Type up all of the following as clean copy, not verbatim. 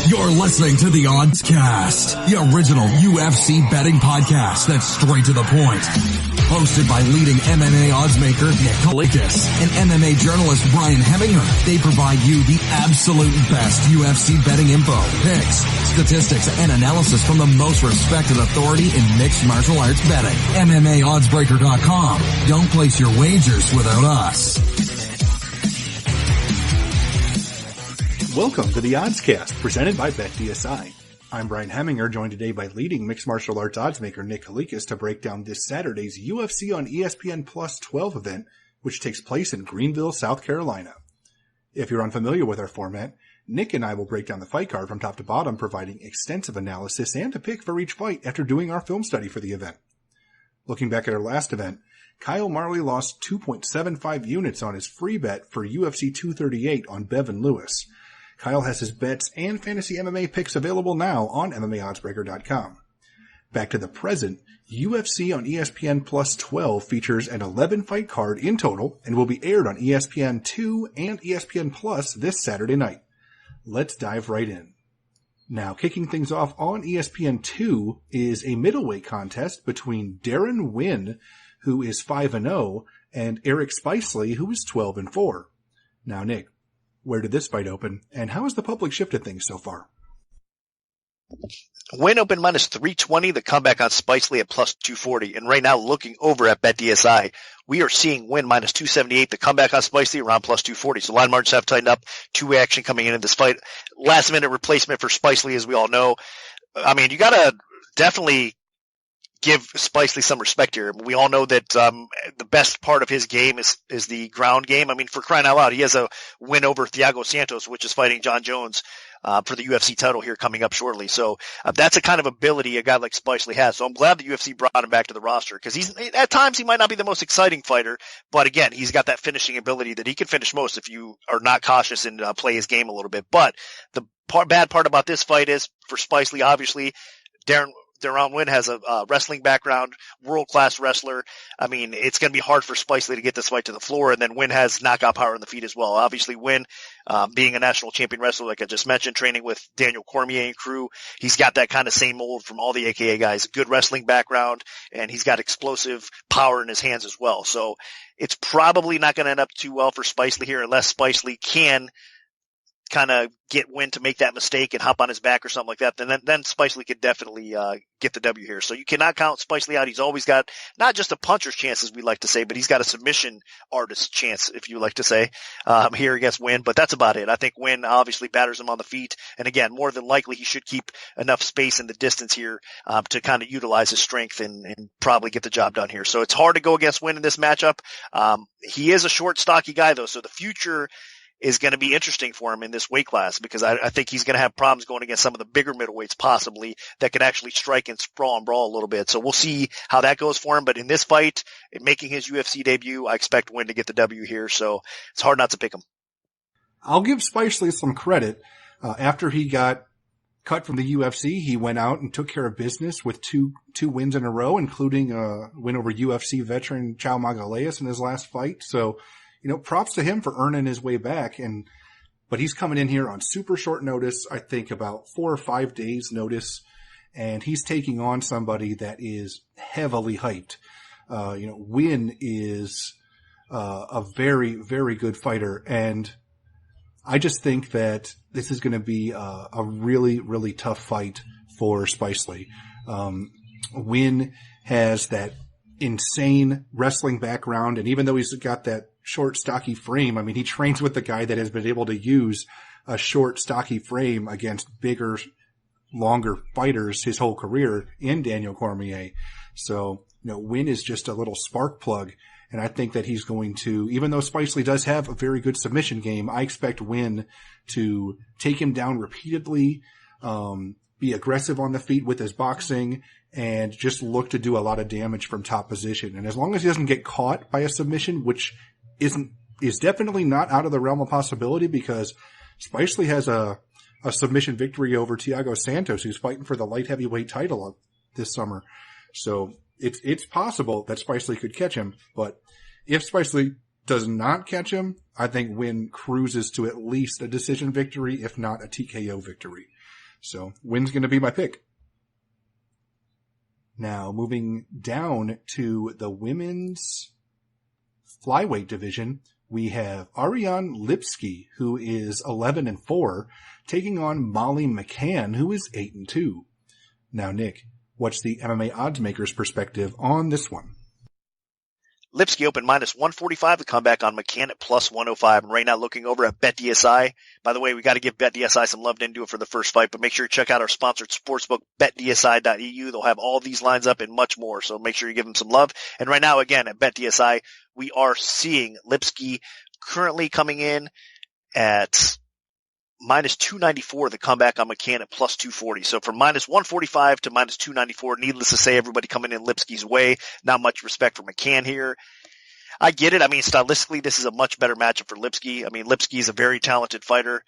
You're listening to the Oddscast, the original UFC betting podcast that's straight to the point. Hosted by leading MMA oddsmaker Kalikas and MMA journalist Brian Hemminger. They provide you the absolute best UFC betting info, picks, statistics, and analysis from the most respected authority in mixed martial arts betting. MMAOddsBreaker.com. Don't place your wagers without us. Welcome to the Oddscast, presented by BetDSI. I'm Brian Hemminger, joined today by leading mixed martial arts oddsmaker Nick Kalikas to break down this Saturday's UFC on ESPN Plus 12 event, which takes place in Greenville, South Carolina. If you're unfamiliar with our format, Nick and I will break down the fight card from top to bottom, providing extensive analysis and a pick for each fight after doing our film study for the event. Looking back at our last event, Kyle Marley lost 2.75 units on his free bet for UFC 238 on Bevan Lewis. Kyle has his bets and fantasy MMA picks available now on MMAOddsBreaker.com. Back to the present, UFC on ESPN Plus 12 features an 11-fight card in total and will be aired on ESPN 2 and ESPN Plus this Saturday night. Let's dive right in. Now, kicking things off on ESPN 2 is a middleweight contest between Darren Wynn, who is 5-0, and Eric Spicely, who is 12-4. Now, Nick, where did this fight open, and how has the public shifted things so far? Win open minus 320, the comeback on Spicely at plus 240. And right now, looking over at BetDSI, we are seeing Win minus 278, the comeback on Spicely around plus 240. So line margins have tightened up. Two action coming in this fight. Last minute replacement for Spicely, as we all know. I mean, you gotta definitely give Spicely some respect here. We all know that the best part of his game is the ground game. I mean, for crying out loud, he has a win over Thiago Santos, which is fighting John Jones for the UFC title here coming up shortly. So that's a kind of ability a guy like Spicely has. So I'm glad the UFC brought him back to the roster because at times he might not be the most exciting fighter, but again, he's got that finishing ability that he can finish most if you are not cautious and play his game a little bit. But the bad part about this fight is for Spicely, obviously, Darren Wynn has a wrestling background, world-class wrestler. I mean, it's going to be hard for Spicely to get this fight to the floor, and then Wynn has knockout power in the feet as well. Obviously, Wynn, being a national champion wrestler, like I just mentioned, training with Daniel Cormier and crew, he's got that kind of same mold from all the AKA guys, good wrestling background, and he's got explosive power in his hands as well. So it's probably not going to end up too well for Spicely here unless Spicely can kind of get Wynn to make that mistake and hop on his back or something like that, then Spicely could definitely get the W here. So you cannot count Spicely out. He's always got not just a puncher's chance, as we like to say, but he's got a submission artist's chance, if you like to say, here against Wynn. But that's about it. I think Wynn obviously batters him on the feet. And again, more than likely, he should keep enough space in the distance here to kind of utilize his strength and probably get the job done here. So it's hard to go against Wynn in this matchup. He is a short, stocky guy, though, so the future is going to be interesting for him in this weight class because I think he's going to have problems going against some of the bigger middleweights possibly that can actually strike and sprawl and brawl a little bit. So we'll see how that goes for him. But in this fight, in making his UFC debut, I expect Wynn to get the W here. So it's hard not to pick him. I'll give Spicely some credit. After he got cut from the UFC, he went out and took care of business with two wins in a row, including a win over UFC veteran Chao Magalhães in his last fight. So, props to him for earning his way back. But he's coming in here on super short notice, I think about 4 or 5 days notice. And he's taking on somebody that is heavily hyped. Wynn is a very, very good fighter. And I just think that this is going to be a really, really tough fight for Spicely. Wynn has that insane wrestling background. And even though he's got that short, stocky frame, I mean, he trains with the guy that has been able to use a short, stocky frame against bigger, longer fighters his whole career in Daniel Cormier. So, Wynn is just a little spark plug. And I think that he's going to, even though Spicely does have a very good submission game, I expect Wynn to take him down repeatedly, be aggressive on the feet with his boxing, and just look to do a lot of damage from top position. And as long as he doesn't get caught by a submission, which is definitely not out of the realm of possibility because Spicely has a submission victory over Thiago Santos, who's fighting for the light heavyweight title this summer. So it's possible that Spicely could catch him, but if Spicely does not catch him, I think Wynn cruises to at least a decision victory, if not a TKO victory. So Wynn's going to be my pick. Now, moving down to the women's flyweight division, we have Ariane Lipski, who is 11-4, taking on Molly McCann, who is 8-2. Now, Nick, what's the MMA oddsmaker's perspective on this one? Lipski opened -145 to come back on McCann at +105. And right now looking over at BetDSI. By the way, we got to give BetDSI some love. Didn't do it for the first fight, but make sure you check out our sponsored sportsbook, betdsi.eu. They'll have all these lines up and much more. So make sure you give them some love. And right now, again, at BetDSI, we are seeing Lipski currently coming in at -294, the comeback on McCann at +240. So from -145 to -294, needless to say, everybody coming in Lipski's way. Not much respect for McCann here. I get it. I mean, stylistically, this is a much better matchup for Lipski. I mean, Lipski is a very talented fighter.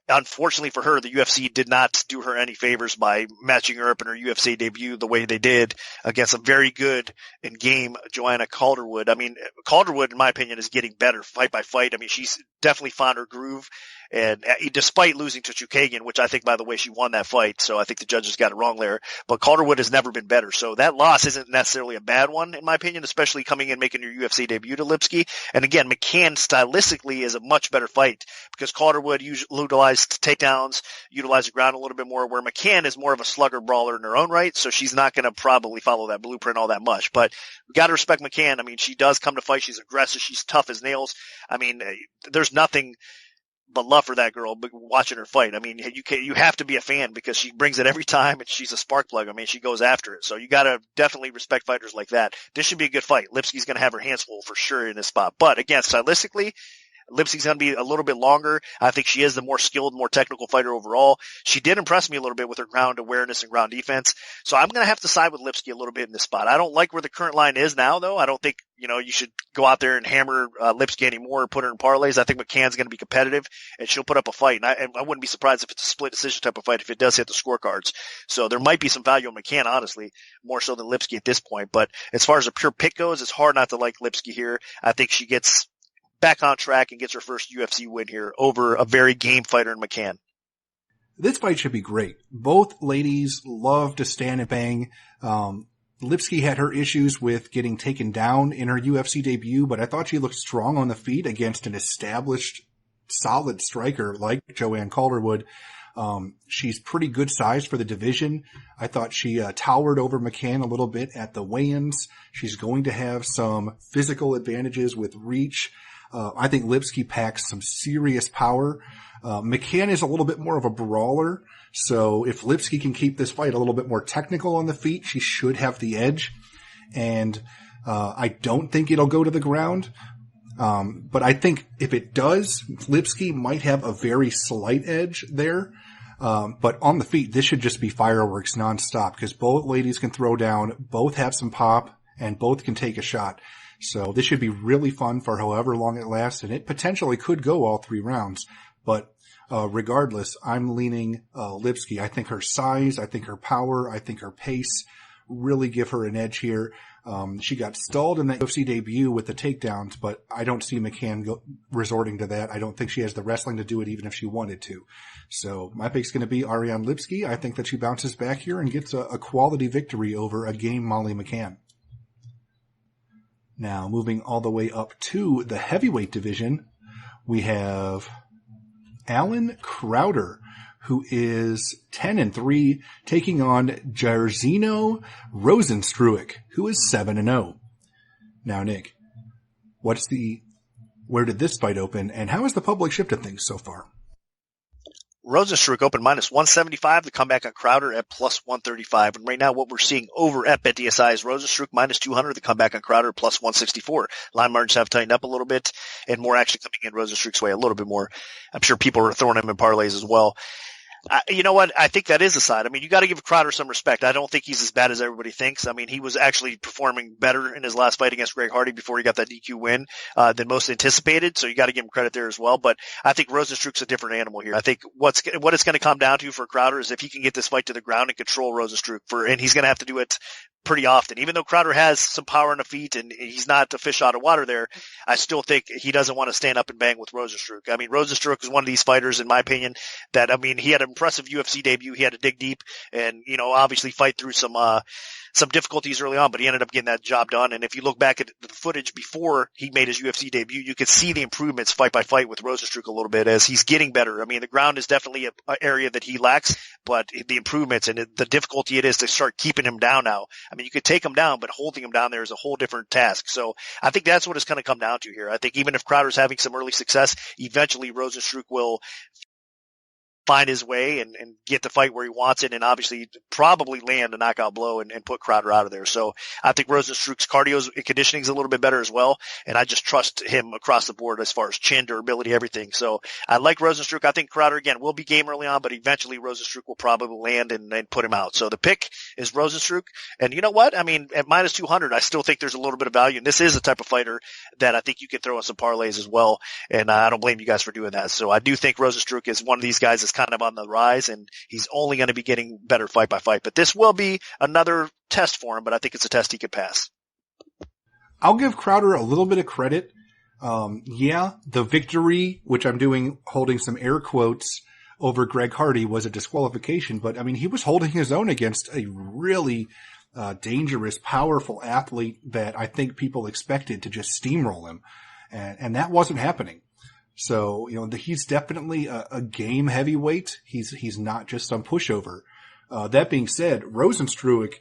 Unfortunately for her, the UFC did not do her any favors by matching her up in her UFC debut the way they did against a very good and game Joanna Calderwood. I mean, Calderwood, in my opinion, is getting better fight by fight. I mean, she's definitely found her groove. And despite losing to Chukagian, which I think, by the way, she won that fight, so I think the judges got it wrong there. But Calderwood has never been better. So that loss isn't necessarily a bad one, in my opinion, especially coming in making your UFC debut to Lipski. And again, McCann stylistically is a much better fight because Calderwood utilized takedowns, utilized the ground a little bit more, where McCann is more of a slugger brawler in her own right. So she's not going to probably follow that blueprint all that much. But we got to respect McCann. I mean, she does come to fight. She's aggressive. She's tough as nails. I mean, there's nothing but love for that girl, but watching her fight. I mean, you have to be a fan because she brings it every time and she's a spark plug. I mean, she goes after it. So you got to definitely respect fighters like that. This should be a good fight. Lipski's going to have her hands full for sure in this spot. But again, stylistically, Lipski's going to be a little bit longer. I think she is the more skilled, more technical fighter overall. She did impress me a little bit with her ground awareness and ground defense. So I'm going to have to side with Lipski a little bit in this spot. I don't like where the current line is now, though. I don't think, you should go out there and hammer Lipski anymore or put her in parlays. I think McCann's going to be competitive and she'll put up a fight. And I wouldn't be surprised if it's a split decision type of fight if it does hit the scorecards. So there might be some value on McCann, honestly, more so than Lipski at this point. But as far as a pure pick goes, it's hard not to like Lipski here. I think she gets back on track and gets her first UFC win here over a very game fighter in McCann. This fight should be great. Both ladies love to stand and bang. Lipski had her issues with getting taken down in her UFC debut, but I thought she looked strong on the feet against an established, solid striker like Joanne Calderwood. She's pretty good size for the division. I thought she towered over McCann a little bit at the weigh-ins. She's going to have some physical advantages with reach. I think Lipski packs some serious power. McCann is a little bit more of a brawler. So if Lipski can keep this fight a little bit more technical on the feet, she should have the edge. And I don't think it'll go to the ground. But I think if it does, Lipski might have a very slight edge there. But on the feet, this should just be fireworks nonstop because both ladies can throw down, both have some pop, and both can take a shot. So this should be really fun for however long it lasts, and it potentially could go all 3 rounds. But regardless, I'm leaning Lipski. I think her size, I think her power, I think her pace really give her an edge here. She got stalled in that UFC debut with the takedowns, but I don't see McCann resorting to that. I don't think she has the wrestling to do it even if she wanted to. So my pick's going to be Ariane Lipski. I think that she bounces back here and gets a quality victory over a game Molly McCann. Now, moving all the way up to the heavyweight division, we have Alan Crowder, who is 10-3, taking on Jairzinho Rozenstruik, who is 7-0. Now, Nick, where did this fight open, and how has the public shifted things so far? Rozenstruik opened -175, the comeback on Crowder at +135. And right now what we're seeing over at BetDSI is Rozenstruik -200, the comeback on Crowder +164. Line margins have tightened up a little bit and more action coming in Rozenstruik's way a little bit more. I'm sure people are throwing him in parlays as well. You know what? I think that is a side. I mean, you got to give Crowder some respect. I don't think he's as bad as everybody thinks. I mean, he was actually performing better in his last fight against Greg Hardy before he got that DQ win than most anticipated. So you got to give him credit there as well. But I think Rozenstruik's a different animal here. I think what it's going to come down to for Crowder is if he can get this fight to the ground and control Rozenstruik and he's going to have to do it pretty often. Even though Crowder has some power in the feet and he's not a fish out of water there, I still think he doesn't want to stand up and bang with Rosenstruck. I mean, Rosenstruck is one of these fighters, in my opinion, that, I mean, he had an impressive UFC debut. He had to dig deep and, obviously fight through some difficulties early on, but he ended up getting that job done. And if you look back at the footage before he made his UFC debut, you could see the improvements fight by fight with Rosenstruck a little bit as he's getting better. I mean, the ground is definitely an area that he lacks, but the improvements and the difficulty it is to start keeping him down now. I mean, you could take him down, but holding him down there is a whole different task. So I think that's what it's going to come down to here. I think even if Crowder's having some early success, eventually Rosenstruck will find his way and get the fight where he wants it, and obviously probably land a knockout blow and put Crowder out of there. So I think Rosenstruck's cardio and conditioning is a little bit better as well, and I just trust him across the board as far as chin, durability, everything. So I like Rosenstruck. I think Crowder, again, will be game early on, but eventually Rosenstruck will probably land and put him out. So the pick is Rosenstruck. And you know what? I mean, at minus 200, I still think there's a little bit of value, and this is a type of fighter that I think you can throw in some parlays as well, and I don't blame you guys for doing that. So I do think Rosenstruck is one of these guys that's kind of on the rise, and he's only going to be getting better fight by fight. But this will be another test for him, but I think it's a test he could pass. I'll give Crowder a little bit of credit. The victory, which I'm holding some air quotes, over Greg Hardy was a disqualification, but I mean, he was holding his own against a really dangerous, powerful athlete that I think people expected to just steamroll him. And that wasn't happening. So, he's definitely a game heavyweight. He's not just some pushover. That being said, Rosenstruck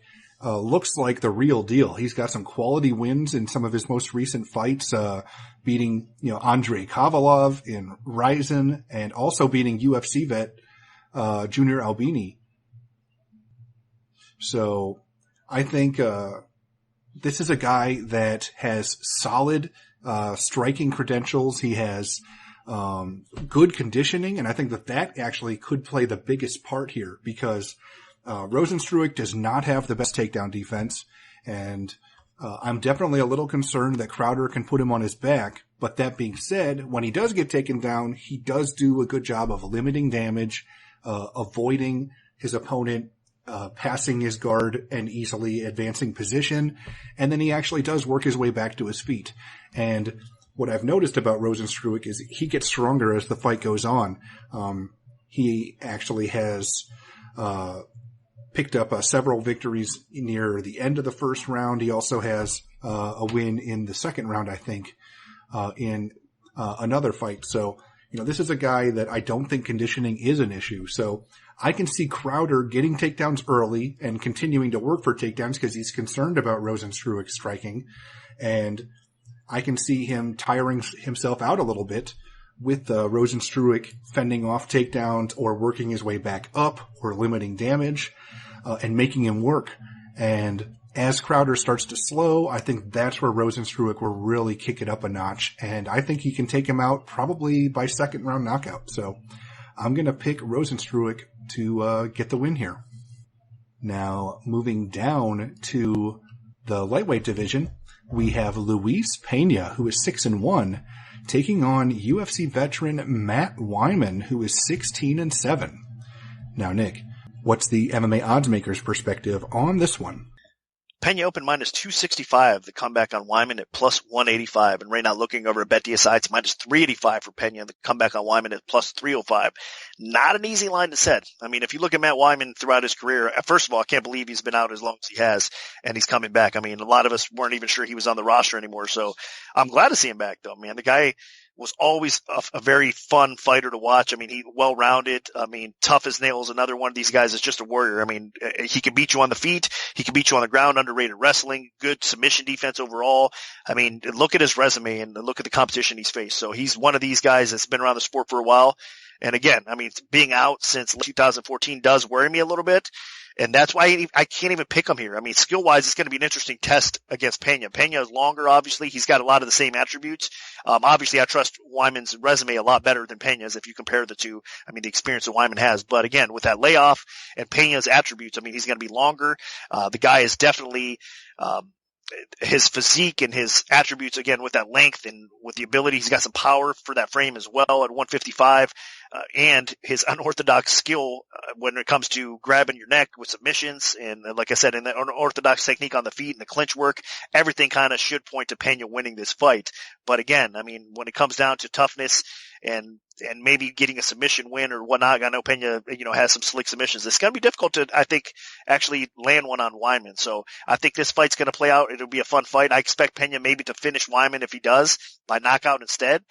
looks like the real deal. He's got some quality wins in some of his most recent fights, beating, Andrei Kovalov in Ryzen and also beating UFC vet, Junior Albini. So I think, this is a guy that has solid, striking credentials. He has, good conditioning, and I think that actually could play the biggest part here because Rosenstruck does not have the best takedown defense, and I'm definitely a little concerned that Crowder can put him on his back. But that being said, when he does get taken down, he does do a good job of limiting damage, avoiding his opponent passing his guard and easily advancing position, and then he actually does work his way back to his feet. And what I've noticed about Rosenstruck is he gets stronger as the fight goes on. He actually has picked up several victories near the end of the first round. He also has a win in the second round, I think, in another fight. So, this is a guy that I don't think conditioning is an issue. So I can see Crowder getting takedowns early and continuing to work for takedowns because he's concerned about Rosenstruck striking. And I can see him tiring himself out a little bit with Rosenstruck fending off takedowns or working his way back up or limiting damage and making him work. And as Crowder starts to slow, I think that's where Rosenstruck will really kick it up a notch. And I think he can take him out probably by second round knockout. So I'm going to pick Rosenstruck to get the win here. Now, moving down to the lightweight division, we have Luis Pena, who is 6-1, taking on UFC veteran Matt Wyman, who is 16-7. Now, Nick, what's the MMA oddsmaker's perspective on this one? Pena opened minus 265, the comeback on Wyman at plus 185. And right now looking over at BetDSI, it's minus 385 for Pena, the comeback on Wyman at plus 305. Not an easy line to set. I mean, if you look at Matt Wyman throughout his career, first of all, I can't believe he's been out as long as he has, and he's coming back. I mean, a lot of us weren't even sure he was on the roster anymore, so I'm glad to see him back, though, man. The guy was always a very fun fighter to watch. I mean, he well-rounded. I mean, tough as nails. Another one of these guys is just a warrior. I mean, he can beat you on the feet. He can beat you on the ground, underrated wrestling, good submission defense overall. I mean, look at his resume and look at the competition he's faced. So he's one of these guys that's been around the sport for a while. And again, I mean, being out since 2014 does worry me a little bit. And that's why I can't even pick him here. I mean, skill-wise, it's going to be an interesting test against Pena. Pena is longer, obviously. He's got a lot of the same attributes. Obviously, I trust Wyman's resume a lot better than Pena's if you compare the two. I mean, the experience that Wyman has. But again, with that layoff and Pena's attributes, I mean, he's going to be longer. The guy is definitely his physique and his attributes, again, with that length and with the ability, he's got some power for that frame as well at 155, and his unorthodox skill when it comes to grabbing your neck with submissions. And like I said, in the unorthodox technique on the feet and the clinch work, everything kind of should point to Pena winning this fight. But again, I mean, when it comes down to toughness and maybe getting a submission win or whatnot, I know Pena, has some slick submissions. It's going to be difficult to, I think, actually land one on Wyman. So I think this fight's going to play out. It'll be a fun fight. I expect Pena maybe to finish Wyman if he does by knockout instead.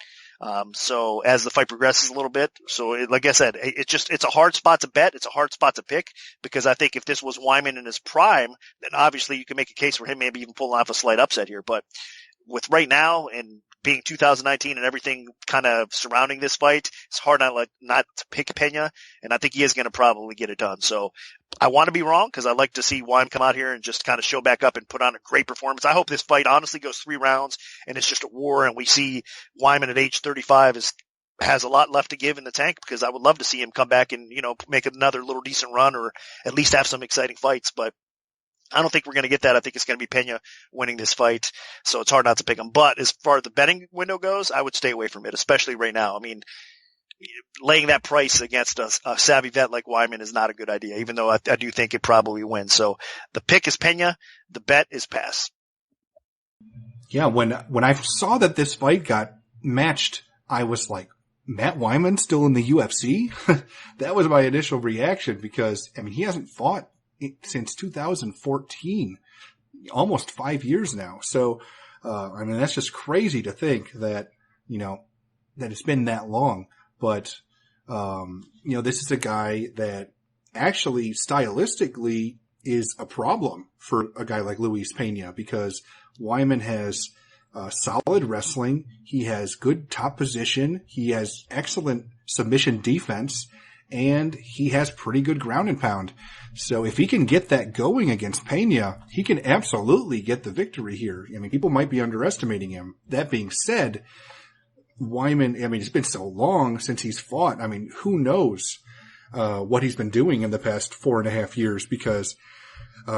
So as the fight progresses a little bit. So like I said, it's a hard spot to bet. It's a hard spot to pick because I think if this was Wyman in his prime, then obviously you can make a case for him maybe even pulling off a slight upset here. But with right now and being 2019 and everything kind of surrounding this fight, it's hard not to pick Pena, and I think he is going to probably get it done. So I want to be wrong because I like to see Wyman come out here and just kind of show back up and put on a great performance. I hope this fight honestly goes 3 rounds and it's just a war, and we see Wyman at age 35 has a lot left to give in the tank, because I would love to see him come back and, make another little decent run or at least have some exciting fights. But I don't think we're going to get that. I think it's going to be Pena winning this fight, so it's hard not to pick him. But as far as the betting window goes, I would stay away from it, especially right now. I mean, laying that price against a savvy vet like Wyman is not a good idea, even though I do think it probably wins. So the pick is Pena, the bet is pass. Yeah, when I saw that this fight got matched, I was like, Matt Wyman still in the UFC? That was my initial reaction because, I mean, he hasn't fought since 2014, almost 5 years now. So, I mean, that's just crazy to think that, that it's been that long. But, this is a guy that actually stylistically is a problem for a guy like Luis Pena, because Wyman has solid wrestling. He has good top position. He has excellent submission defense, and he has pretty good ground and pound. So if he can get that going against Pena, he can absolutely get the victory here. I mean, people might be underestimating him. That being said, Wyman, I mean, it's been so long since he's fought. I mean, who knows what he's been doing in the past 4.5 years, because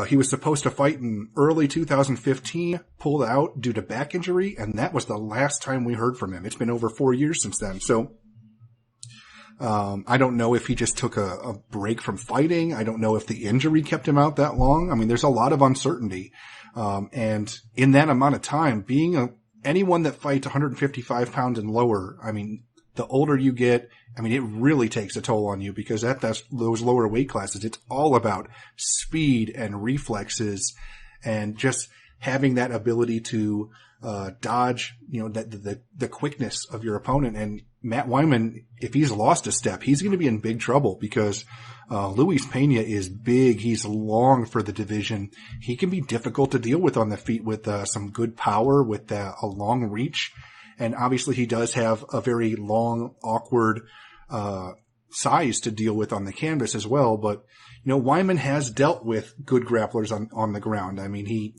he was supposed to fight in early 2015, pulled out due to back injury, and that was the last time we heard from him. It's been over 4 years since then. So I don't know if he just took a break from fighting. I don't know if the injury kept him out that long. I mean, there's a lot of uncertainty. And in that amount of time, being anyone that fights 155 pounds and lower, I mean, the older you get, I mean, it really takes a toll on you, because that's those lower weight classes. It's all about speed and reflexes and just having that ability to dodge, the quickness of your opponent. And Matt Wyman, if he's lost a step, he's going to be in big trouble, because Luis Pena is big. He's long for the division. He can be difficult to deal with on the feet with some good power, with a long reach. And obviously he does have a very long, awkward size to deal with on the canvas as well. But, Wyman has dealt with good grapplers on the ground. I mean, he,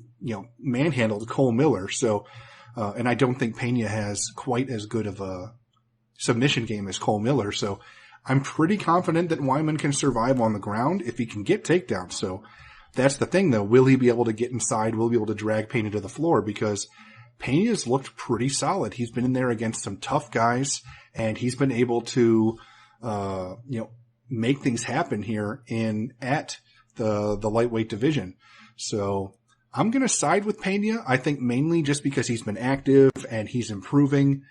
manhandled Cole Miller. So, and I don't think Pena has quite as good of a submission game as Cole Miller. So I'm pretty confident that Wyman can survive on the ground if he can get takedowns. So that's the thing, though. Will he be able to get inside? Will he be able to drag Pena to the floor? Because Pena's looked pretty solid. He's been in there against some tough guys, and he's been able to, make things happen here at the lightweight division. So I'm going to side with Pena. I think mainly just because he's been active and he's improving.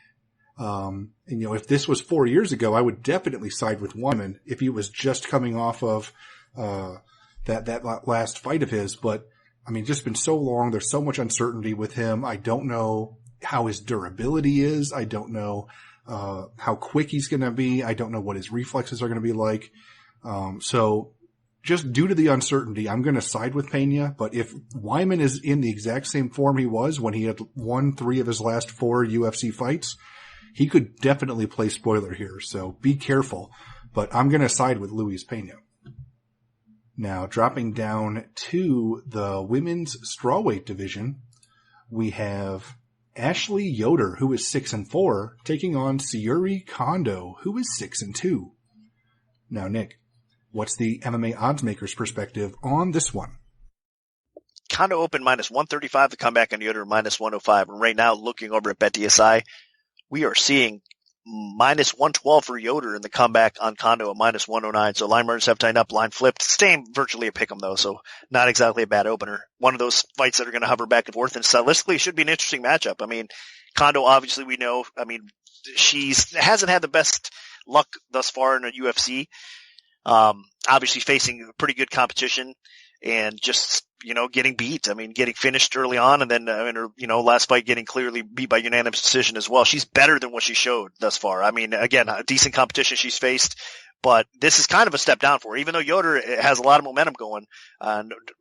And, if this was 4 years ago, I would definitely side with Wyman if he was just coming off of, that last fight of his. But I mean, just been so long. There's so much uncertainty with him. I don't know how his durability is. I don't know, how quick he's going to be. I don't know what his reflexes are going to be like. So just due to the uncertainty, I'm going to side with Pena. But if Wyman is in the exact same form he was when he had won 3 of his last 4 UFC fights, he could definitely play spoiler here. So be careful. But I'm going to side with Luis Pena. Now, dropping down to the women's strawweight division, we have Ashley Yoder, who is 6-4, taking on Sayuri Kondo, who is 6-2. Now, Nick, what's the MMA oddsmaker's perspective on this one? Kondo opened minus 135, the comeback on Yoder minus 105. And right now, looking over at BetDSI, we are seeing minus 112 for Yoder in the comeback on Kondo at minus 109. So line margins have tightened up, line flipped, staying virtually a pick'em though. So not exactly a bad opener. One of those fights that are going to hover back and forth, and stylistically should be an interesting matchup. I mean, Kondo, obviously we know, I mean, hasn't had the best luck thus far in the UFC. Obviously facing pretty good competition and just, getting beat. I mean, getting finished early on and then, last fight getting clearly beat by unanimous decision as well. She's better than what she showed thus far. I mean, again, a decent competition she's faced, but this is kind of a step down for her. Even though Yoder has a lot of momentum going,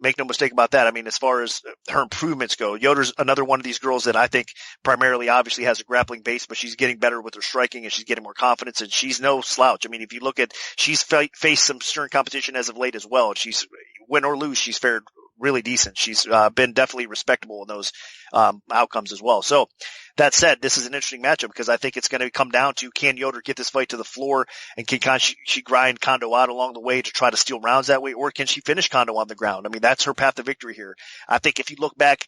make no mistake about that. I mean, as far as her improvements go, Yoder's another one of these girls that I think primarily obviously has a grappling base, but she's getting better with her striking and she's getting more confidence, and she's no slouch. I mean, if you look at, she's faced some stern competition as of late as well. She's, win or lose, she's fared really decent. She's been definitely respectable in those outcomes as well. So that said, this is an interesting matchup because I think it's going to come down to, can Yoder get this fight to the floor, and can she grind Kondo out along the way to try to steal rounds that way, or can she finish Kondo on the ground? I mean, that's her path to victory here. I think if you look back,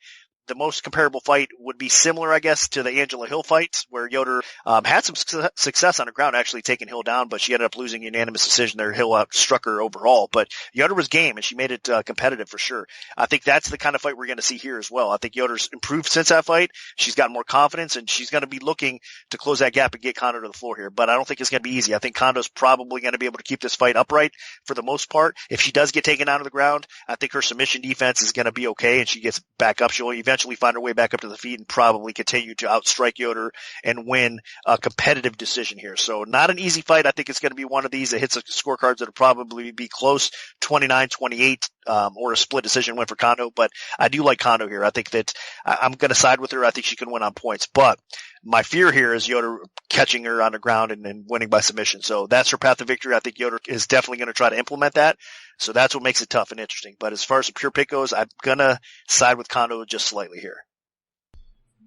the most comparable fight would be similar, I guess, to the Angela Hill fight, where Yoder had some success on the ground, actually taking Hill down, but she ended up losing unanimous decision there. Hill outstruck her overall, but Yoder was game, and she made it competitive for sure. I think that's the kind of fight we're going to see here as well. I think Yoder's improved since that fight. She's got more confidence, and she's going to be looking to close that gap and get Kondo to the floor here, but I don't think it's going to be easy. I think Kondo's probably going to be able to keep this fight upright for the most part. If she does get taken down to the ground, I think her submission defense is going to be okay, and she gets back up. She'll eventually find her way back up to the feet and probably continue to outstrike Yoder and win a competitive decision here. So not an easy fight. I think it's going to be one of these that hits scorecards that'll probably be close, 29-28, or a split decision win for Kondo. But I do like Kondo here. I think that I'm going to side with her. I think she can win on points. But my fear here is Yoder catching her on the ground and winning by submission. So that's her path to victory. I think Yoder is definitely going to try to implement that. So that's what makes it tough and interesting. But as far as the pure pick goes, I'm going to side with Kondo just slightly here.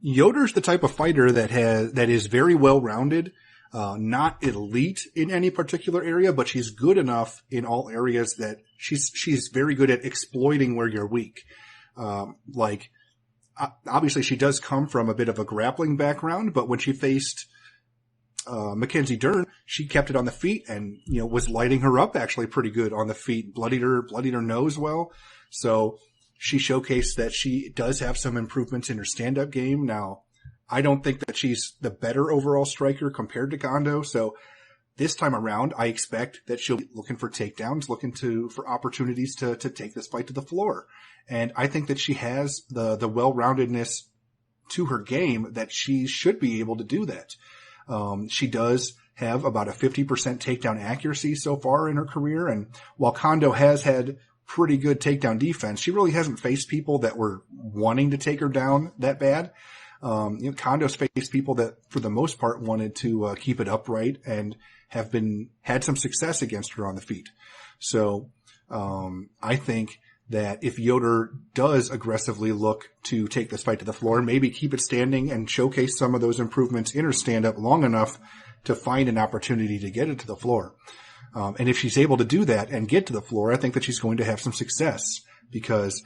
Yoder's the type of fighter that is very well rounded, not elite in any particular area, but she's good enough in all areas that she's very good at exploiting where you're weak. Obviously she does come from a bit of a grappling background, but when she faced Mackenzie Dern, she kept it on the feet and, was lighting her up actually pretty good on the feet, bloodied her nose well. So she showcased that she does have some improvements in her stand-up game. Now, I don't think that she's the better overall striker compared to Kondo. So this time around, I expect that she'll be looking for takedowns, looking for opportunities to take this fight to the floor. And I think that she has the well-roundedness to her game that she should be able to do that. She does have about a 50% takedown accuracy so far in her career. And while Kondo has had pretty good takedown defense, she really hasn't faced people that were wanting to take her down that bad. Kondo's faced people that, for the most part, wanted to keep it upright and had some success against her on the feet. So I think that if Yoder does aggressively look to take this fight to the floor, maybe keep it standing and showcase some of those improvements in her stand-up long enough to find an opportunity to get it to the floor. And if she's able to do that and get to the floor, I think that she's going to have some success because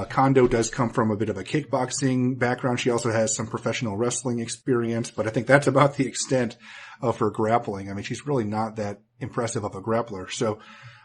Kondo does come from a bit of a kickboxing background. She also has some professional wrestling experience, but I think that's about the extent of her grappling. I mean, she's really not that impressive of a grappler. So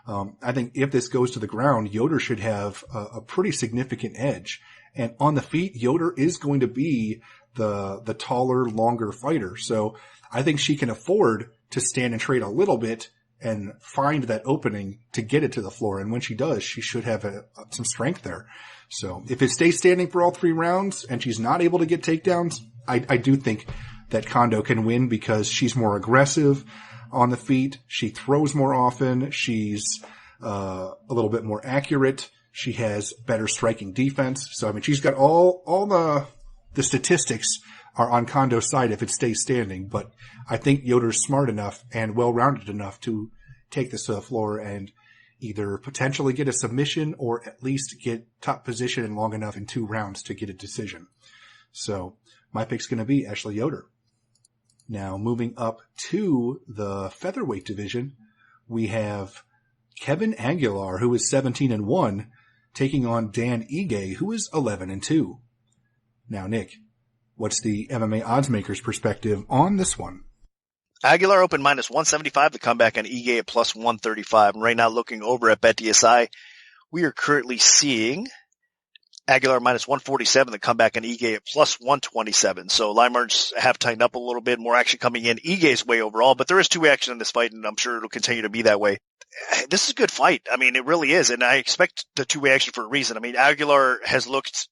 I think if this goes to the ground, Yoder should have a pretty significant edge. And on the feet, Yoder is going to be the taller, longer fighter. So I think she can afford to stand and trade a little bit and find that opening to get it to the floor. And when she does, she should have some strength there. So if it stays standing for all 3 rounds and she's not able to get takedowns, I do think that Kondo can win because she's more aggressive on the feet. She throws more often. She's a little bit more accurate. She has better striking defense. So, I mean, she's got all the statistics are on Kondo's side if it stays standing, but I think Yoder's smart enough and well-rounded enough to take this to the floor and either potentially get a submission or at least get top position in long enough in 2 rounds to get a decision. So my pick's going to be Ashley Yoder. Now moving up to the featherweight division, we have Kevin Aguilar, who is 17-1, taking on Dan Ige, who is 11-2. Now, Nick, what's the MMA oddsmaker's perspective on this one? Aguilar opened minus 175, the comeback on Ige at plus 135. And right now, looking over at BetDSI, we are currently seeing Aguilar minus 147, the comeback on Ige at plus 127. So line margins have tightened up a little bit, more action coming in Ige's way overall, but there is two action in this fight, and I'm sure it'll continue to be that way. This is a good fight. I mean, it really is, and I expect the two-way action for a reason. I mean, Aguilar has looked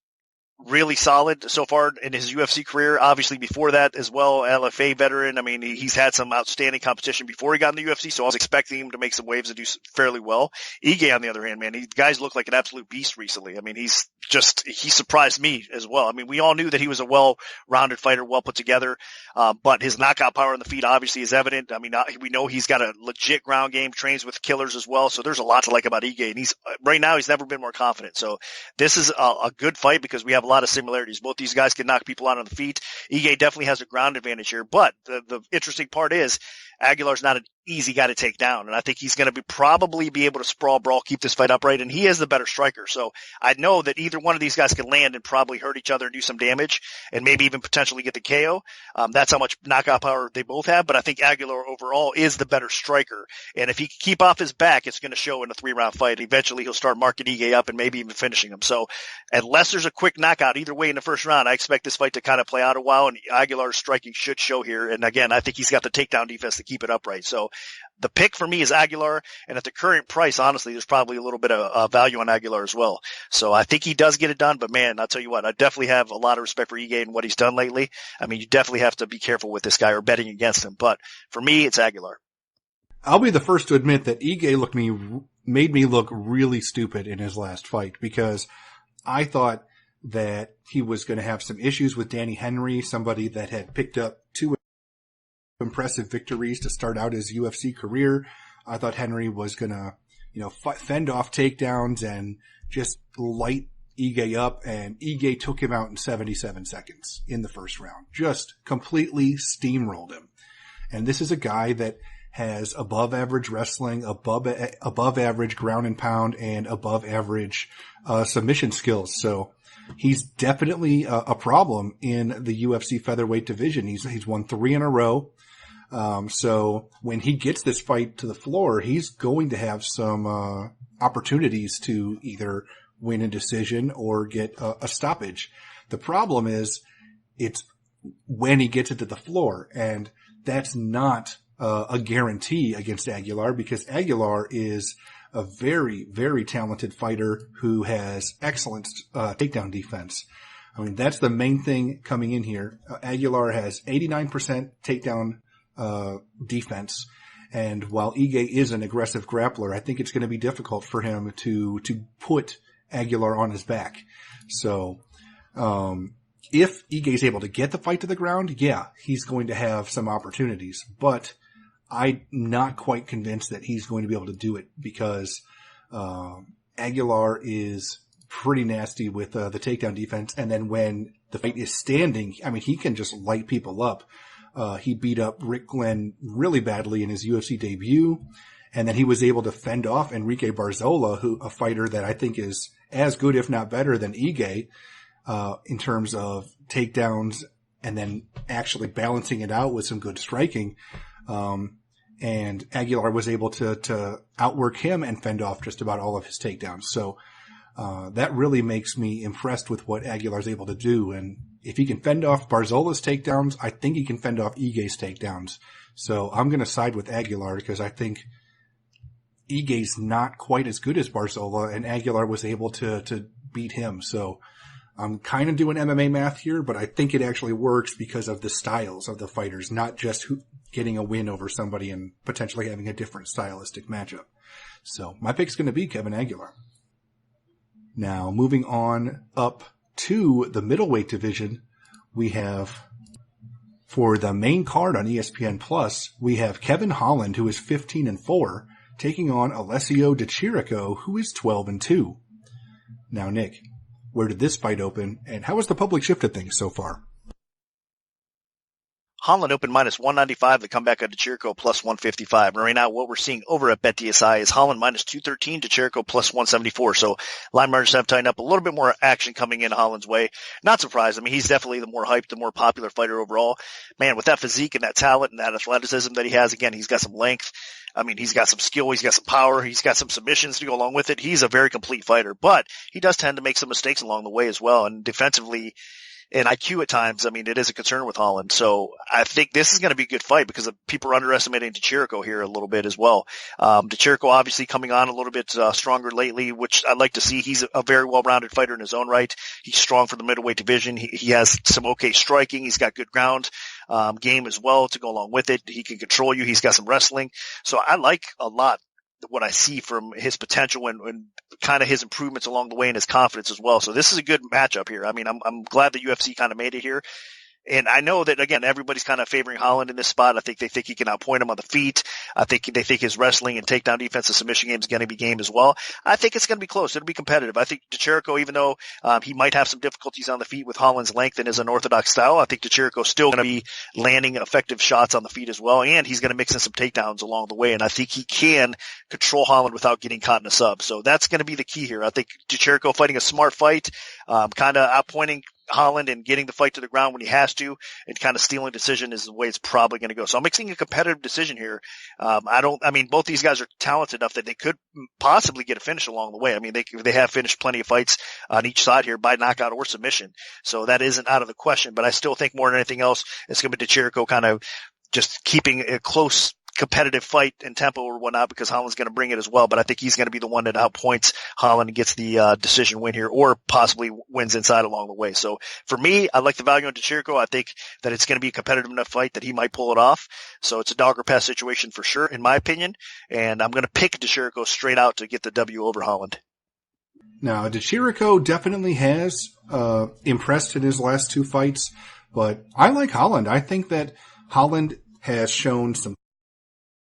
really solid so far in his UFC career. Obviously before that as well, LFA veteran. I mean, he's had some outstanding competition before he got in the UFC, so I was expecting him to make some waves and do fairly well. Ige, on the other hand, man, the guys look like an absolute beast recently. I mean, he surprised me as well. I mean, we all knew that he was a well-rounded fighter, well put together, but his knockout power on the feet obviously is evident. I mean, we know he's got a legit ground game, trains with killers as well, so there's a lot to like about Ige, and right now he's never been more confident. So this is a good fight because we have a lot of similarities. Both these guys can knock people out on the feet. Ige definitely has a ground advantage here, but the interesting part is Aguilar's not an easy guy to take down, and I think he's going to probably be able to sprawl, brawl, keep this fight upright, and he is the better striker. So I know that either one of these guys can land and probably hurt each other and do some damage, and maybe even potentially get the KO. That's how much knockout power they both have, but I think Aguilar overall is the better striker, and if he can keep off his back, it's going to show in a 3-round fight. Eventually he'll start marking Ige up and maybe even finishing him. So unless there's a quick knockout either way in the first round, I expect this fight to kind of play out a while, and Aguilar's striking should show here. And again, I think he's got the takedown defense to keep it upright. So the pick for me is Aguilar, and at the current price, honestly, there's probably a little bit of value on Aguilar as well. So I think he does get it done, but man, I'll tell you what, I definitely have a lot of respect for Ige and what he's done lately. I mean, you definitely have to be careful with this guy or betting against him, but for me, it's Aguilar. I'll be the first to admit that Ige made me look really stupid in his last fight, because I thought that he was going to have some issues with Danny Henry, somebody that had picked up 2 impressive victories to start out his UFC career. I thought Henry was going to, fend off takedowns and just light Ige up, and Ige took him out in 77 seconds in the first round. Just completely steamrolled him. And this is a guy that has above average wrestling, above average ground and pound, and above average submission skills. So he's definitely a problem in the UFC featherweight division. He's won 3 in a row. So when he gets this fight to the floor, he's going to have some opportunities to either win a decision or get a stoppage. The problem is it's when he gets it to the floor, and that's not a guarantee against Aguilar, because Aguilar is a very, very talented fighter who has excellent takedown defense. I mean, that's the main thing coming in here. Aguilar has 89% takedown defense, and while Ige is an aggressive grappler, I think it's going to be difficult for him to put Aguilar on his back. So if Ige is able to get the fight to the ground, yeah, he's going to have some opportunities, but I'm not quite convinced that he's going to be able to do it, because Aguilar is pretty nasty with the takedown defense. And then when the fight is standing, I mean, he can just light people up. He beat up Rick Glenn really badly in his UFC debut. And then he was able to fend off Enrique Barzola, a fighter that I think is as good, if not better, than Ige in terms of takedowns, and then actually balancing it out with some good striking. And Aguilar was able to outwork him and fend off just about all of his takedowns. So that really makes me impressed with what Aguilar's able to do. And if he can fend off Barzola's takedowns, I think he can fend off Ige's takedowns. So I'm going to side with Aguilar, because I think Ige's not quite as good as Barzola, and Aguilar was able to beat him. So I'm kind of doing MMA math here, but I think it actually works because of the styles of the fighters, not just getting a win over somebody and potentially having a different stylistic matchup. So my pick's going to be Kevin Aguilar. Now, moving on up to the middleweight division, we have, for the main card on ESPN Plus, we have Kevin Holland, who is 15-4, taking on Alessio Di Chirico, who is 12-2. Now, Nick, where did this fight open, and how has the public shifted things so far? Holland opened minus 195. The comeback on DeChirico plus 155. And right now, what we're seeing over at BetDSI is Holland minus 213, DeChirico plus 174. So line margins have tightened up. A little bit more action coming in Holland's way. Not surprised. I mean, he's definitely the more hyped, the more popular fighter overall. Man, with that physique and that talent and that athleticism that he has, again, he's got some length. I mean, he's got some skill, he's got some power, he's got some submissions to go along with it. He's a very complete fighter, but he does tend to make some mistakes along the way as well. And defensively and IQ at times, I mean, it is a concern with Holland. So I think this is going to be a good fight because people are underestimating DeChirico here a little bit as well. DeChirico obviously coming on a little bit stronger lately, which I'd like to see. He's a very well-rounded fighter in his own right. He's strong for the middleweight division. He has some okay striking. He's got good ground game as well to go along with it. He can control you. He's got some wrestling. So I like a lot what I see from his potential and kind of his improvements along the way and his confidence as well. So this is a good matchup here. I mean, I'm glad the UFC kind of made it here. And I know that, again, everybody's kind of favoring Holland in this spot. I think they think he can outpoint him on the feet. I think they think his wrestling and takedown defense and submission game is going to be game as well. I think it's going to be close. It'll be competitive. I think DeChirico, even though he might have some difficulties on the feet with Holland's length and his unorthodox style, I think DeChirico's still going to be landing effective shots on the feet as well. And he's going to mix in some takedowns along the way. And I think he can control Holland without getting caught in a sub. So that's going to be the key here. I think DeChirico fighting a smart fight, kind of outpointing Holland and getting the fight to the ground when he has to and kind of stealing decision is the way it's probably going to go. So I'm mixing a competitive decision here. Both these guys are talented enough that they could possibly get a finish along the way. I mean, they have finished plenty of fights on each side here by knockout or submission. So that isn't out of the question, but I still think more than anything else, it's going to be DeChirico kind of just keeping a close competitive fight and tempo or whatnot because Holland's going to bring it as well. But I think he's going to be the one that outpoints Holland and gets the decision win here or possibly wins inside along the way. So for me, I like the value on DeChirico. I think that it's going to be a competitive enough fight that he might pull it off. So it's a dog or pass situation for sure, in my opinion. And I'm going to pick DeChirico straight out to get the W over Holland. Now, DeChirico definitely has impressed in his last two fights, but I like Holland. I think that Holland has shown some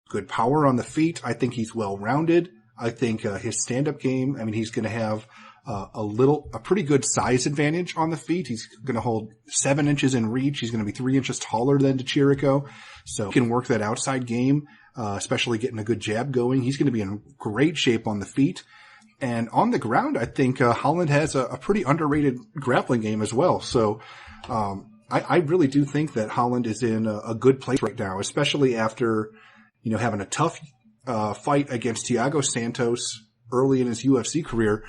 good power on the feet. I think he's well-rounded. I think his stand-up game, I mean, he's going to have a pretty good size advantage on the feet. He's going to hold 7 inches in reach. He's going to be 3 inches taller than DeChirico. So he can work that outside game, especially getting a good jab going. He's going to be in great shape on the feet. And on the ground, I think Holland has a pretty underrated grappling game as well. So I really do think that Holland is in a good place right now, especially after having a tough fight against Thiago Santos early in his UFC career.